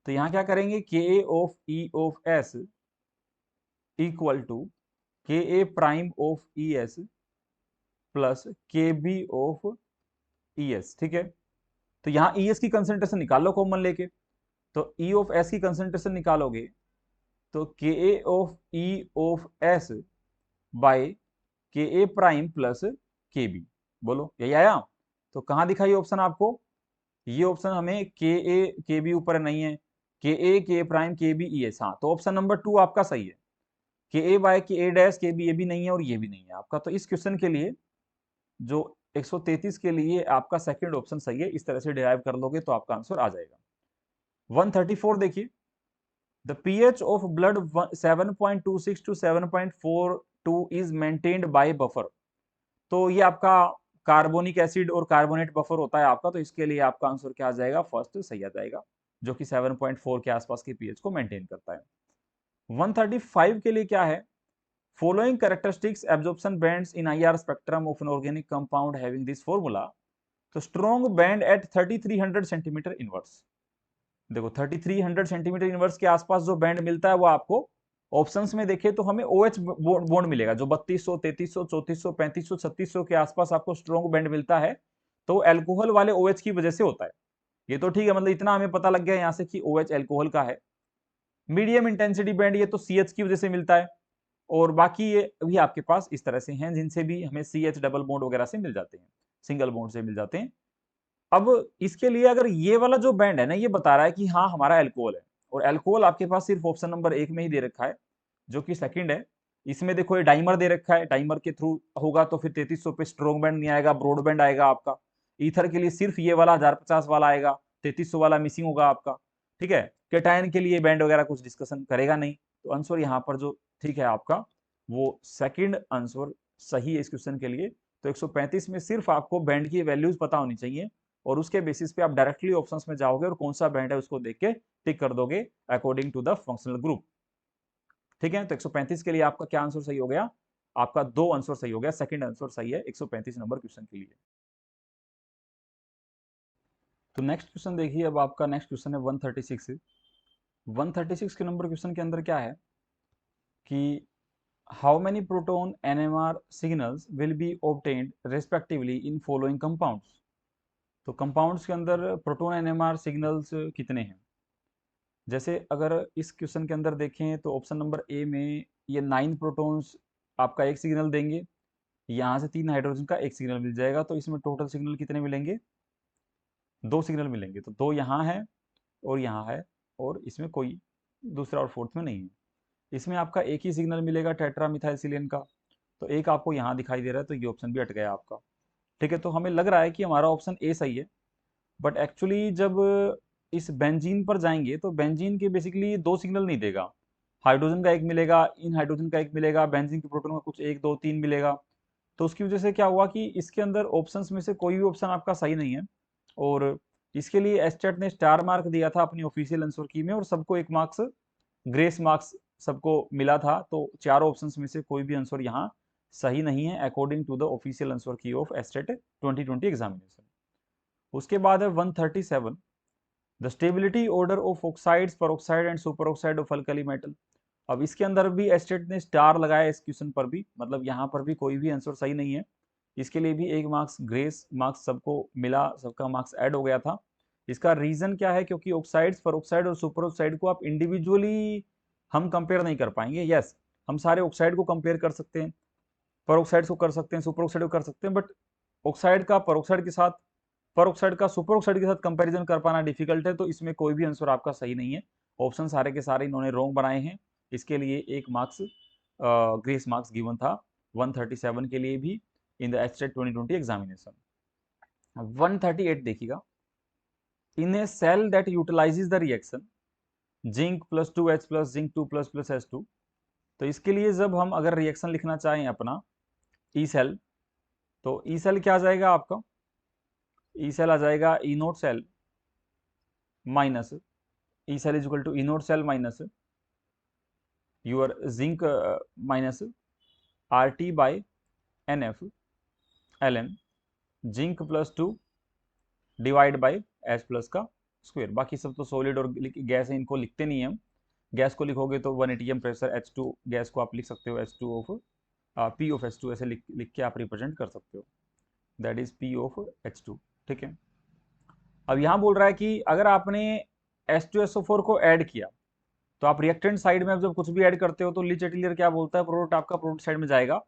S1: तो यहां क्या करेंगे, Ka of E of S equal to Ka prime of ES plus Kb of ES, ठीक है। तो यहाँ ES की concentration निकाल लो कॉमन लेके, तो E ऑफ S की कंसंट्रेशन निकालोगे तो Ka of E of S by Ka prime plus Kb, बोलो यही आया। तो कहाँ दिखाई ऑप्शन आपको, ये ऑप्शन हमें Ka Kb ऊपर नहीं है, Ka K prime Kb ES, हाँ, तो ऑप्शन नंबर 2 आपका सही है। Ka by Ka dash Kb ये भी नहीं है और ये भी नहीं है आपका, तो इस क्वेश्चन के लिए जो 133 के लिए आपका सेकंड ऑप्शन सही है। इस तरह से डिराइव कर लोगे तो आपका आंसर आ जाएगा। 134 देखिए, the pH of blood 7.26 to 7.42 is maintained by buffer, तो ये आपका कार्बोनिक एसिड और कार्बोनेट बफर होता है आपका, तो इसके लिए आपका आंसर क्या आ जाएगा, फर्स्ट सही आ जाएगा, जो कि 7.4 के आसपास के pH को मेंटेन करता है। 135 के लिए क्या है, following characteristics absorption bands in IR spectrum of an organic compound having this formula, तो strong band at 3300 centimetre inverse, देखो 3300 सेंटीमीटर इनवर्स के आसपास जो बैंड मिलता है वो आपको ऑप्शंस में देखे तो हमें OH बॉन्ड मिलेगा, जो 3200 3300 3400 3500 3600 के आसपास आपको स्ट्रॉन्ग बैंड मिलता है, तो एल्कोहल वाले OH की वजह से होता है। ये तो ठीक है, मतलब इतना हमें पता लग गया यहाँ से कि OH एल्कोहल का है। मीडियम इंटेंसिटी बैंड ये तो CH की वजह से मिलता है, और बाकी ये भी आपके पास इस तरह से हैं जिनसे भी हमें CH डबल बॉन्ड वगैरह से मिल जाते हैं, सिंगल बॉन्ड से मिल जाते हैं। अब इसके लिए अगर ये वाला जो बैंड है ना, ये बता रहा है कि हाँ हमारा एल्कोहल है, और एल्कोहल आपके पास सिर्फ ऑप्शन नंबर 1 में ही दे रखा है, जो कि सेकंड है। इसमें देखो ये डाइमर दे रखा है, डाइमर के थ्रू होगा तो फिर 3300 पे स्ट्रॉन्ग बैंड नहीं आएगा, ब्रॉड बैंड आएगा आपका। ईथर के लिए सिर्फ ये वाला 1050 वाला आएगा, 3300 वाला मिसिंग होगा आपका, ठीक है। केटायन के लिए बैंड वगैरह कुछ डिस्कशन करेगा नहीं, तो आंसर यहाँ पर जो ठीक है आपका वो सेकंड आंसर सही है इस क्वेश्चन के लिए। तो 135 में सिर्फ आपको बैंड की वैल्यूज पता होनी चाहिए, और उसके बेसिस पे आप डायरेक्टली ऑप्शंस में जाओगे और कौन सा बैंड है उसको देख के टिक कर दोगे according to the functional group, ठीक है। तो 135 के लिए आपका क्या आंसर सही हो गया, आपका 2 आंसर सही हो गया, सेकंड आंसर सही है 135 नंबर क्वेश्चन के लिए। तो नेक्स्ट क्वेश्चन देखिए, अब आपका नेक्स्ट क्वेश्चन है 136। 136 के नंबर क्वेश्चन के अंदर क्या है कि how many proton NMR signals will be obtained respectively in following compounds, तो कंपाउंड्स के अंदर प्रोटॉन NMR सिग्नल्स कितने हैं। जैसे अगर इस क्वेश्चन के अंदर देखें तो ऑप्शन नंबर ए में ये 9 प्रोटॉन्स आपका एक सिग्नल देंगे, यहाँ से 3 हाइड्रोजन का एक सिग्नल मिल जाएगा, तो इसमें टोटल सिग्नल कितने मिलेंगे, 2 सिग्नल मिलेंगे, तो 2 यहाँ है और यहाँ है, और इसमें कोई दूसरा और फोर्थ में नहीं है। इसमें आपका एक ही सिग्नल मिलेगा टेट्रा मिथाइलसिलिन का, तो एक आपको यहाँ दिखाई दे रहा है, तो ये ऑप्शन भी हट गया आपका, ठीक है। तो हमें लग रहा है कि हमारा ऑप्शन ए सही है, बट एक्चुअली जब इस बेंजीन पर जाएंगे तो बेंजीन के बेसिकली 2 सिग्नल नहीं देगा, हाइड्रोजन का एक मिलेगा, इन हाइड्रोजन का एक मिलेगा, बेंजीन के प्रोटॉन का कुछ 1 2 3 मिलेगा, तो उसकी वजह से क्या हुआ कि इसके अंदर ऑप्शंस में से कोई भी ऑप्शन आपका सही नहीं है, और इसके लिए एस्टेट ने स्टार मार्क दिया था अपनी ऑफिशियल आंसर की में, और सबको 1 मार्क्स ग्रेस मार्क्स सबको मिला था, तो चारों ऑप्शंस में से कोई भी आंसर यहाँ सही नहीं है according to the official answer key of estate 2020 examination. उसके बाद है 137, the stability order of oxides, peroxide and superoxide of alkali metal. अब इसके अंदर भी एस्टेट ने स्टार लगाया इस क्वेश्चन पर भी, मतलब यहाँ पर भी कोई भी आंसर सही नहीं है, इसके लिए भी 1 मार्क्स ग्रेस मार्क्स सबको मिला, सबका मार्क्स ऐड हो गया था। इसका रीजन क्या है, क्योंकि ऑक्साइड्स, पेरोक्साइड और सुपर ऑक्साइड को आप इंडिविजुअली हम कंपेयर नहीं कर पाएंगे। यस, हम सारे ऑक्साइड को कंपेयर कर सकते हैं, पेरोक्साइड्स को कर सकते हैं, सुपर ऑक्साइड को कर सकते हैं, बट ऑक्साइड का पेरोक्साइड के साथ, पेरोक्साइड का सुपर ऑक्साइड के साथ कंपैरिजन कर पाना डिफिकल्ट है, तो इसमें कोई भी आंसर आपका सही नहीं है। ऑप्शन सारे के सारे इन्होंने रॉन्ग बनाए हैं। इसके लिए एक मार्क्स ग्रेस मार्क्स गिवन था 137 के लिए भी इन द एचटेट 2020 एग्जामिनेशन। 138 देखिएगा, in a cell that utilises the reaction zinc plus 2H plus zinc 2 plus plus H2, तो इसके लिए जब हम अगर रिएक्शन लिखना चाहें अपना ई सेल, तो ई सेल क्या आ जाएगा आपका, ई सेल आ जाएगा E naught cell minus, E cell is equal to E naught cell minus your zinc minus RT by NF ln zinc plus 2 divide by H plus का square. बाकी सब तो सॉलिड और गैस है, इनको लिखते नहीं हम। गैस को लिखोगे तो 1 atm प्रेशर H2 गैस को आप लिख सकते हो H2 of P of H2 ऐसे लिख के आप रिप्रेजेंट कर सकते हो, that is P of H2। ठीक है, अब यहाँ बोल रहा है कि अगर आपने H2SO4 को ऐड किया, तो आप रिएक्टेंट साइड में जब कुछ भी ऐड करते हो तो ली चैटेलियर क्या बोलता है, प्रोडक्ट आपका प्रोडक्ट साइड में जाएगा,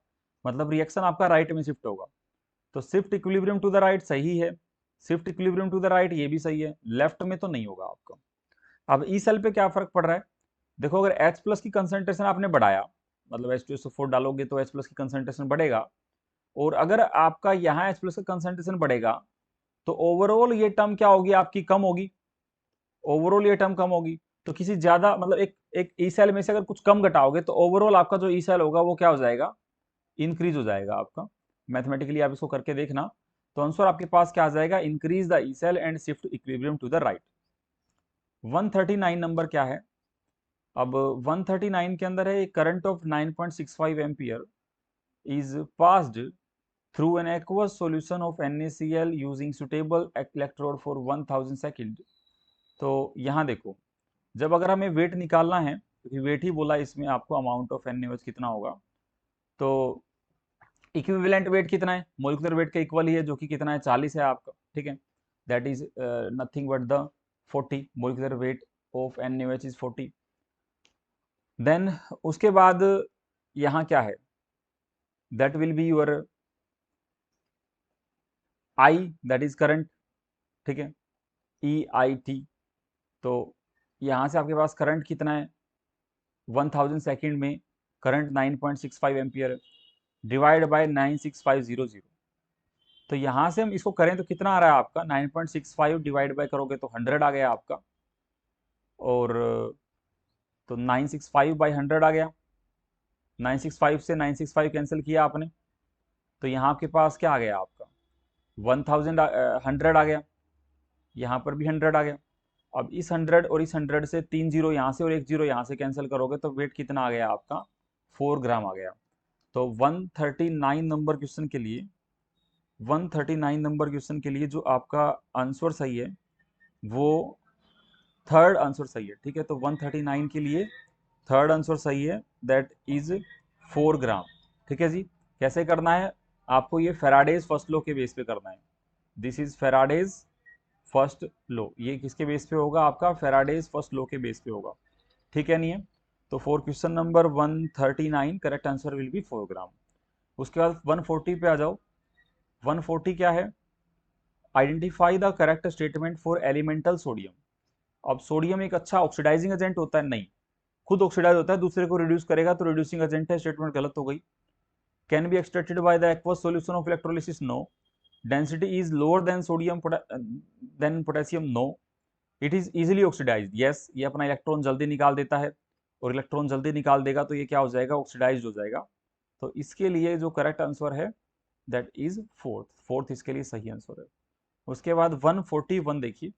S1: मतलब रिएक्शन आपका राइट में शिफ्ट होगा। तो shift equilibrium to the right सही है, shift equilibrium to the right ये भी सही है, लेफ्ट में तो नहीं होगा आपका। अब ई सेल पे क्या फर्क पड़ रहा है, देखो अगर H प्लस की कंसंट्रेशन आपने बढ़ाया, मतलब H2SO4 डालोगे तो H प्लस की कंसंट्रेशन बढ़ेगा, और अगर आपका यहाँ H प्लस का कंसंट्रेशन बढ़ेगा तो ओवरऑल ये टर्म क्या होगी आपकी, कम होगी, ओवरऑल ये टर्म कम होगी। तो किसी ज्यादा मतलब एक ई सेल में से अगर कुछ कम घटाओगे तो ओवरऑल आपका जो ई सेल होगा वो क्या हो जाएगा, इंक्रीज हो जाएगा आपका। मैथमेटिकली आप इसको करके देखना, तो आंसर आपके पास क्या आ जाएगा, increase the E cell and shift equilibrium to the right. 139 number क्या है, अब 139 के अंदर है current of 9.65 ampere is passed through an aqueous solution of NaCl using suitable electrode for 1000 second. तो यहाँ देखो, जब अगर हमें वेट निकालना है, क्योंकि वेट ही बोला इसमें आपको अमाउंट ऑफ NaOH कितना होगा, तो इक्विवेलेंट वेट कितना है, मोलिकुलर वेट का इक्वल ही है, जो कि कितना है 40 है आपका। ठीक है, that is nothing but the 40, molecular weight of NaOH is 40। Then उसके बाद यहाँ क्या है, that will be your I, that is current. ठीक है, EIT, तो यहाँ से आपके पास करंट कितना है 1000 सेकेंड में, करंट 9.65 एम्पियर डिवाइड बाय 96500, तो यहाँ से हम इसको करें तो कितना आ रहा है आपका, 9.65 डिवाइड बाय करोगे तो 100 आ गया आपका, और तो 965 बाई 100 आ गया, 965 से 965 कैंसिल किया आपने, तो यहाँ आपके पास क्या आ गया आपका 1000 100 आ गया, यहाँ पर भी 100 आ गया। अब इस 100 और इस 100 से 3 जीरो यहाँ से और 1 जीरो यहाँ से कैंसिल करोगे तो वेट कितना आ गया आपका 4 ग्राम आ गया। तो 139 नंबर क्वेश्चन के लिए, 139 नंबर क्वेश्चन के लिए जो आपका आंसर सही है वो थर्ड आंसर सही है। ठीक है, तो 139 के लिए थर्ड आंसर सही है, दैट इज 4 ग्राम। ठीक है जी, कैसे करना है आपको, ये फेराडेज फर्स्ट लॉ के बेस पे करना है। This is Faraday's first law, ये किसके बेस पे होगा आपका, फेराडेज फर्स्ट लॉ के बेस पे होगा। ठीक है, नहीं है तो for question number 139 correct answer will B 4 ग्राम। उसके बाद 140 पे आ जाओ। 140 क्या है, identify the correct statement for elemental sodium. अब सोडियम एक अच्छा ऑक्सीडाइजिंग एजेंट होता है, नहीं, खुद ऑक्सीडाइज होता है, दूसरे को रिड्यूस करेगा तो रिड्यूसिंग एजेंट है, स्टेटमेंट गलत हो गई। Can be extracted by the aqueous solution of electrolysis, no. Density is lower than sodium than potassium, no. It is easily oxidised, yes, ये अपना इलेक्ट्रॉन जल्दी निकाल देता है, और इलेक्ट्रॉन जल्दी निकाल देगा तो ये क्या हो जाएगा, ऑक्सीडाइज्ड हो जाएगा। तो इसके लिए जो करेक्ट आंसर है दैट इज फोर्थ इसके लिए सही आंसर है। उसके बाद 141 देखिए,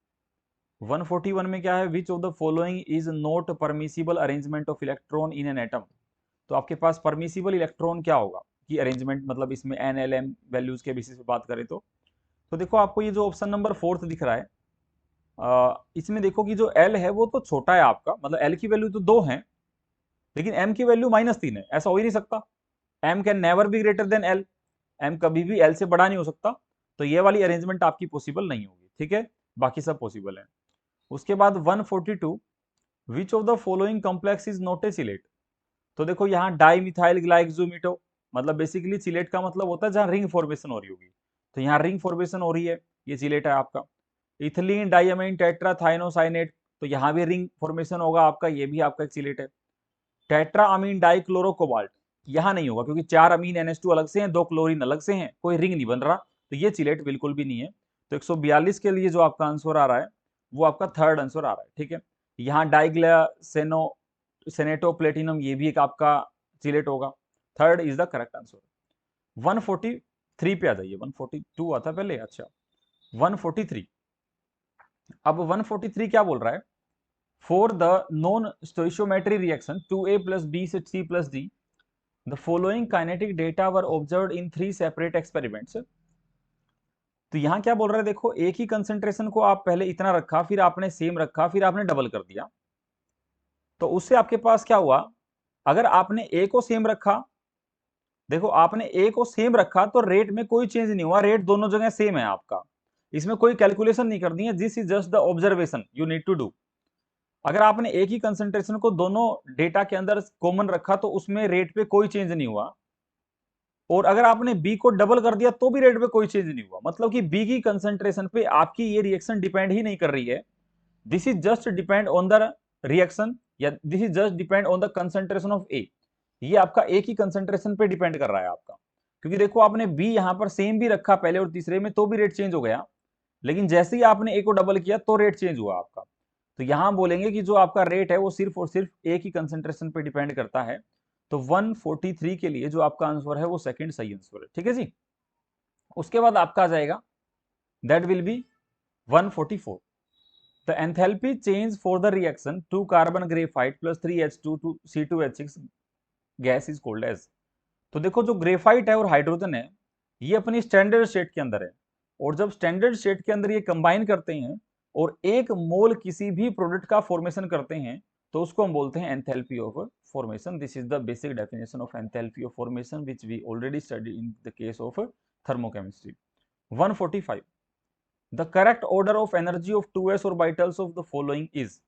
S1: 141 में क्या है, विच of the following is not permissible arrangement of electron in an atom. तो आपके पास परमिसिबल इलेक्ट्रॉन क्या होगा कि अरेंजमेंट, मतलब इसमें NLM वैल्यूज के बेसिस पे बात करें तो देखो आपको ये जो ऑप्शन नंबर 4 दिख रहा है, इसमें देखो कि जो L है वो तो छोटा है आपका, मतलब L की वैल्यू तो 2 है, लेकिन M की वैल्यू -3 है, ऐसा हो ही नहीं सकता। M can never be greater than L, M कभी भी L से बड़ा नहीं हो सकता, तो ये वाली अरेंजमेंट आपकी पॉसिबल नहीं होगी। ठीक है, बाकी सब पॉसिबल है। उसके बाद 142, which of the following complex is not a chelate. तो देखो यहाँ डाई मिथाइल ग्लाइक्सोमिटो, मतलब बेसिकली चिलेट का मतलब होता है जहाँ रिंग फॉर्मेशन हो रही होगी, तो यहाँ रिंग फॉर्मेशन हो रही है, ये चिलेट है आपका। इथिलीन डाइअमीन टेट्राथाइनोसाइनेट, तो यहाँ भी रिंग फॉर्मेशन होगा आपका, ये भी आपका एक चिलेट है। टेट्रा अमीन डाइक्लोरोकोबाल्ट, यहाँ नहीं होगा क्योंकि 4 अमीन NH2 अलग से हैं, 2 क्लोरीन अलग से हैं, कोई रिंग नहीं बन रहा, तो ये चिलेट बिल्कुल भी नहीं है। तो 142 के लिए जो आपका आंसर आ रहा है वो आपका थर्ड आंसर आ रहा है, ठीक है। यहाँ डाइग्लासेनो सेनेटो प्लेटिनम, ये भी एक आपका चिलेट होगा, third is the correct answer. 143 पे आ जाइए, 142 आता पहले, अच्छा 143। अब 143 क्या बोल रहा है, for the non stoichiometry reaction 2A plus B से C plus D, the following kinetic data were observed in 3 separate experiments। तो यहां क्या बोल रहा है, देखो एक ही कंसंट्रेशन को आप पहले इतना रखा, फिर आपने सेम रखा, फिर आपने डबल कर दिया, तो उससे आपके पास क्या हुआ, अगर आपने ए को सेम रखा, देखो आपने ए को सेम रखा तो रेट में कोई चेंज नहीं हुआ, रेट दोनों जगह सेम है आपका, इसमें कोई कैलकुलेशन नहीं करनी है, this is just the observation you need to do. अगर आपने एक ही कंसंट्रेशन को दोनों डेटा के अंदर कॉमन रखा तो उसमें रेट पे कोई चेंज नहीं हुआ, और अगर आपने बी को डबल कर दिया तो भी रेट पे कोई चेंज नहीं हुआ, मतलब कि बी की कंसंट्रेशन पे आपकी ये रिएक्शन डिपेंड ही नहीं कर रही है, this is just depend on the reaction, या this is just depend on the concentration of A, ये आपका एक ही कंसंट्रेशन पे डिपेंड कर रहा है आपका, क्योंकि देखो आपने बी यहां पर सेम भी रखा पहले और तीसरे में तो भी रेट चेंज हो गया, लेकिन जैसे ही आपने ए को डबल किया तो रेट चेंज हुआ आपका। तो यहां बोलेंगे कि जो आपका रेट है वो सिर्फ और सिर्फ एक ही कंसंट्रेशन पे डिपेंड करता है, तो 143 के लिए जो आपका आंसर है वो सेकंड सही आंसर है, ठीक है जी। उसके बाद आपका आ जाएगा, that will be 144, the enthalpy change for the reaction 2 carbon graphite plus 3H2 to C2H6 gas is called as. तो देखो जो ग्रेफाइट है और हाइड्रोजन है ये अपनी स्टैंडर्ड स्टेट के अंदर है, और जब स्टैंडर्ड स्टेट के अंदर ये कंबाइन करते हैं और एक मोल किसी भी प्रोडक्ट का फॉर्मेशन करते हैं तो उसको हम बोलते हैं enthalpy of formation. This is the basic definition of enthalpy of formation which we already study in the case of thermochemistry. 145, the correct order of energy of 2s orbitals of the following is.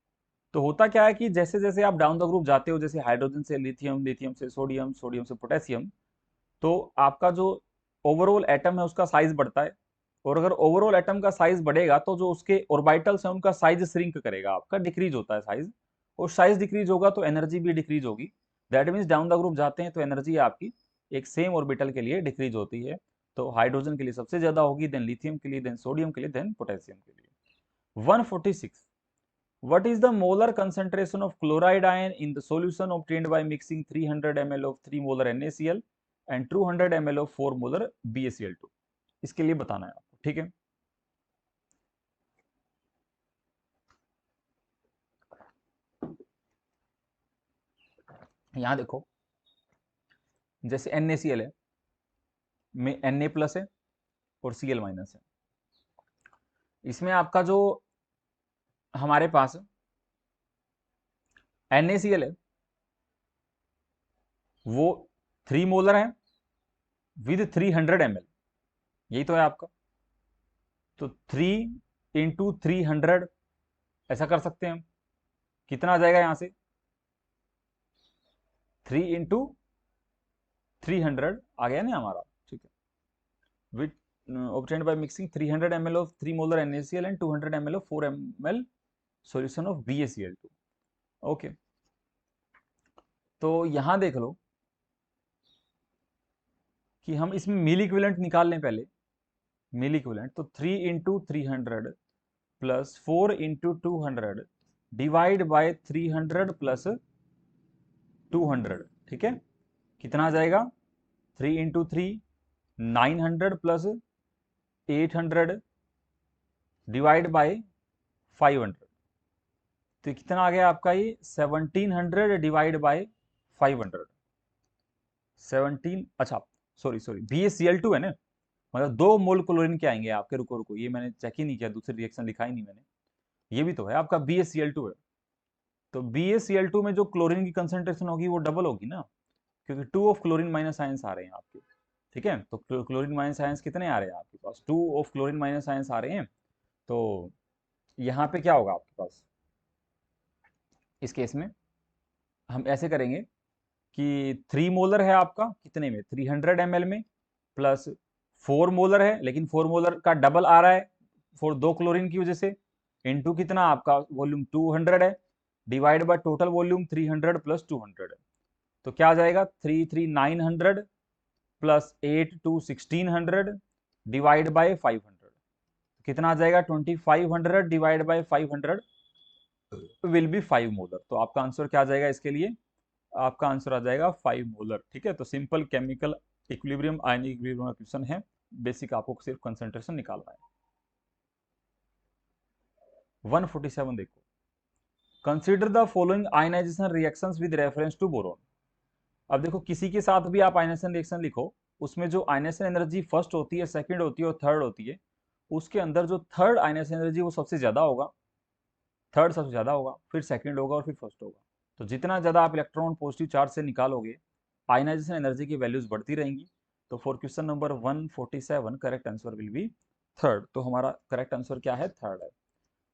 S1: तो होता क्या है कि जैसे जैसे आप down the group जाते हो, जैसे हाइड्रोजन से लिथियम, लिथियम से सोडियम, सोडियम से पोटेशियम, तो आपका जो ओवरऑल एटम है उसका साइज बढ़ता है, और अगर ओवरऑल एटम का साइज बढ़ेगा तो जो उसके ऑर्बिटल्स हैं उनका साइज श्रिंक करेगा, आपका डिक्रीज होता है साइज, और साइज डिक्रीज होगा तो एनर्जी भी डिक्रीज होगी। That means down the group जाते हैं तो एनर्जी आपकी एक सेम ऑर्बिटल के लिए डिक्रीज होती है, तो हाइड्रोजन के लिए सबसे ज्यादा होगी, देन लिथियम के लिए, देन सोडियम के लिए, देन पोटेशियम के लिए। 146, what is the molar concentration of chloride ion in the solution obtained by mixing 300 ml of 3 molar NaCl and 200 ml of 4 molar BaCl2? इसके लिए बताना है आपको, ठीक है। यहां देखो जैसे NaCl है, में Na प्लस है और Cl माइनस है, इसमें आपका जो हमारे पास NaCl है वो 3 मोलर है विद 300 ml, यही तो है आपका, तो 3 इंटू 300 ऐसा कर सकते हैं हम, कितना आ जाएगा यहां से, 3 इंटू 300 आ गया ना हमारा, ठीक है, with obtained by mixing 300 ml of 3 molar NaCl and 200 ml of 4 ml solution of BaCl2। Okay, तो यहां देख लो कि हम इसमें मिल इक्विवेलेंट निकाल लें पहले, मिल इक्विवेलेंट, तो 3 into 300 plus 4 into 200 divide by 300 plus 200, ठीक है, कितना आ जाएगा, 3 इंटू 3 900 प्लस 800 डिवाइड बाय 500, तो कितना आ गया आपका ये 1700 डिवाइड बाय 500, 17, अच्छा सॉरी सॉरी BaCl2 है ना, मतलब 2 मोल क्लोरीन के आएंगे आपके, रुको रुको ये मैंने चेक ही नहीं किया, दूसरी रिएक्शन लिखा ही नहीं मैंने, ये भी तो है आपका BaCl2 है, तो BaCl2 में जो क्लोरीन की कंसेंट्रेशन होगी वो डबल होगी ना, क्योंकि 2 ऑफ क्लोरीन माइनस आयंस आ रहे हैं आपके, ठीक है, तो क्लोरीन माइनस आयंस कितने आ रहे हैं आपके पास, 2 ऑफ क्लोरीन माइनस आयंस आ रहे हैं, तो यहाँ पे क्या होगा आपके पास, इस केस में हम ऐसे करेंगे कि 3 मोलर है आपका कितने में 300 ml में, प्लस 4 मोलर है, लेकिन 4 मोलर का डबल आ रहा है फॉर 2 क्लोरीन की वजह से, इनटू कितना आपका वॉल्यूम 200 है, divide by total volume 300 plus 200 है। तो क्या आ जाएगा 33900 प्लस 8 टू 1600 डिवाइड बाय 500, कितना आ जाएगा 2500 divide by 500 will be 5 molar. तो आपका आंसर क्या आ जाएगा इसके लिए, आपका आंसर आ जाएगा 5 मोलर। ठीक है, तो simple chemical equilibrium ionic equilibrium का क्वेश्चन है, बेसिक आपको सिर्फ कंसंट्रेशन निकालना है। 147 देखो, consider the following ionisation reactions with reference to boron. अब देखो किसी के साथ भी आप आयनाइजेशन रिएक्शन लिखो, उसमें जो आयनाइजेशन एनर्जी फर्स्ट होती है, सेकंड होती है और थर्ड होती है, उसके अंदर जो थर्ड आयनाइजेशन एनर्जी वो सबसे ज्यादा होगा, थर्ड सबसे ज्यादा होगा, फिर सेकंड होगा और फिर फर्स्ट होगा। तो जितना ज्यादा आप इलेक्ट्रॉन पॉजिटिव चार्ज से निकालोगे, आयनाइजेशन एनर्जी की वैल्यूज बढ़ती रहेंगी। तो for question number 147 correct answer will B third. तो हमारा करेक्ट आंसर क्या है, थर्ड है।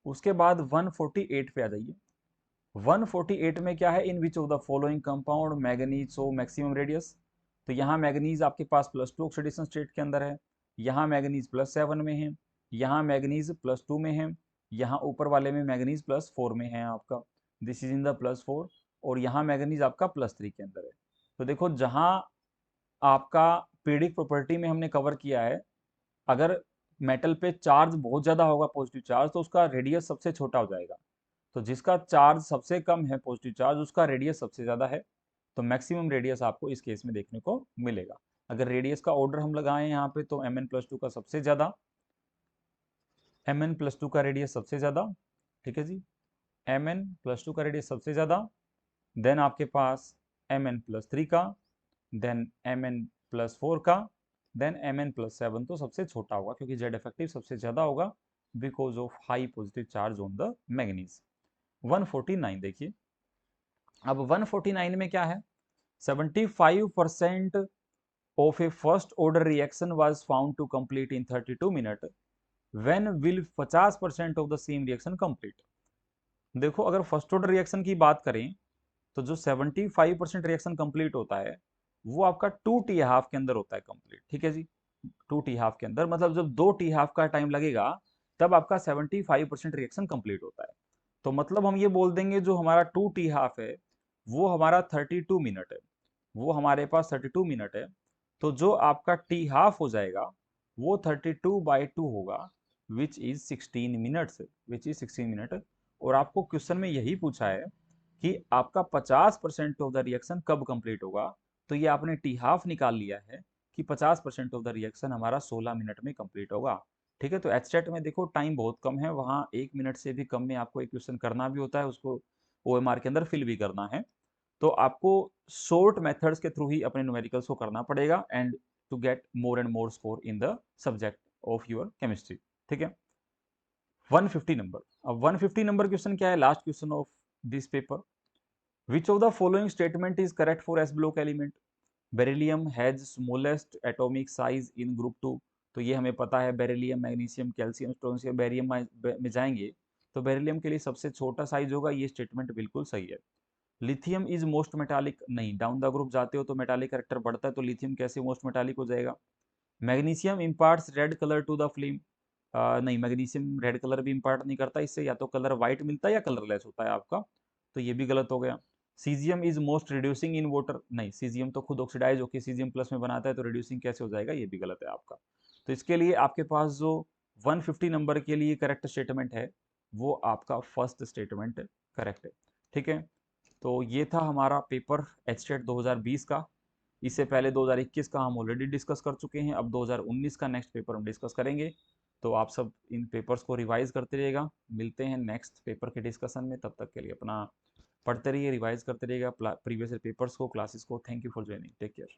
S1: उसके बाद 148 पे आ जाइए। 148 में क्या है, in which of the following compound manganese show maximum radius. तो यहाँ मैग्नीज आपके पास +2 ऑक्सीडेशन स्टेट के अंदर है, यहाँ मैग्नीज +7 में है, यहाँ मैग्नीज +2 में है, यहाँ ऊपर वाले में मैग्नीज +4 में है आपका, दिस इज इन द +4, और यहाँ मैग्नीज आपका +3 के अंदर है। तो देखो जहाँ आपका पीरियडिक प्रॉपर्टी में हमने कवर किया है, अगर मेटल पे चार्ज बहुत ज्यादा होगा पॉजिटिव चार्ज, तो उसका रेडियस सबसे छोटा हो जाएगा। तो जिसका चार्ज सबसे कम है पॉजिटिव चार्ज, उसका रेडियस सबसे ज्यादा है। तो मैक्सिमम रेडियस आपको इस केस में देखने को मिलेगा। अगर रेडियस का ऑर्डर हम लगाएं यहाँ पे, तो Mn+2 का सबसे ज्यादा, Mn+2 का रेडियस सबसे ज्यादा, ठीक है जी, Mn+2 का रेडियस सबसे ज्यादा, देन आपके पास Mn+3 का, देन Mn+4 का, देन Mn+7 तो सबसे छोटा होगा, क्योंकि जेड इफेक्टिव सबसे ज्यादा होगा because of high positive charge on the manganese. 149 देखिए, अब 149 में क्या है, 75% of a first order reaction was found to complete in 32 minutes, when will 50% of the same reaction complete। देखो अगर फर्स्ट ऑर्डर रिएक्शन की बात करें, तो जो 75% रिएक्शन कंप्लीट होता है, वो आपका 2t½ के अंदर होता है कंप्लीट। ठीक है जी, 2t½ के अंदर, मतलब जब 2t½ का टाइम लगेगा, तब आपका 75% रिएक्शन कंप्लीट होता है। तो मतलब हम ये बोल देंगे जो हमारा 2t½ है, वो हमारा 32 मिनट है, वो हमारे पास 32 मिनट है। तो जो आपका t½ हो जाएगा, वो 32/2 होगा, which is 16 minutes, which is 16 minute. और आपको क्वेश्चन में यही पूछा है कि आपका 50% ऑफ द रिएक्शन कब कंप्लीट होगा। तो ये आपने t½ निकाल लिया है कि 50% ऑफ द रिएक्शन हमारा 16 मिनट में कंप्लीट होगा। ठीक है, तो एचटेट में देखो टाइम बहुत कम है, वहां 1 मिनट से भी कम में आपको एक क्वेश्चन करना भी होता है, उसको OMR के अंदर फिल भी करना है। तो आपको शॉर्ट मेथड्स के थ्रू ही अपने न्यूमेरिकल्स को करना पड़ेगा, and to get more and more score in the subject of your chemistry. ठीक है, 150 नंबर। अब 150 नंबर क्वेश्चन क्या है, last question of this paper. Which of the following statement is correct for S block element. Beryllium has smallest atomic size in group 2। तो ये हमें पता है, beryllium, magnesium, calcium, strontium, barium में जाएंगे तो बेरिलियम के लिए सबसे छोटा साइज होगा, ये स्टेटमेंट बिल्कुल सही है। लिथियम इज मोस्ट मेटालिक, नहीं, डाउन द ग्रुप जाते हो तो मेटालिक कैरेक्टर बढ़ता है, तो लिथियम कैसे मोस्ट मेटालिक हो जाएगा। Magnesium imparts red colour to the flame, नहीं, मैग्नीशियम रेड कलर भी इम्पार्ट नहीं करता, इससे या तो कलर व्हाइट मिलता है या कलरलेस होता है आपका, तो ये भी गलत हो गया। Caesium is most reducing in water, नहीं, सीजियम तो खुद ऑक्सीडाइज होकर सीजियम प्लस में बनाता है, तो रिड्यूसिंग कैसे हो जाएगा, ये भी गलत है आपका। तो इसके लिए आपके पास जो 150 नंबर के लिए करेक्ट स्टेटमेंट है, वो आपका फर्स्ट स्टेटमेंट करेक्ट है। ठीक है, तो ये था हमारा पेपर एचटेट 2020 का। इससे पहले 2021 का हम ऑलरेडी डिस्कस कर चुके हैं, अब 2019 का नेक्स्ट पेपर हम डिस्कस करेंगे। तो आप सब इन पेपर्स को रिवाइज करते रहिएगा, मिलते हैं नेक्स्ट पेपर के डिस्कशन में, तब तक के लिए अपना पढ़ते रहिए, रिवाइज करते रहिएगा प्रीवियस पेपर्स को, क्लासेस को। Thank you for joining, take care.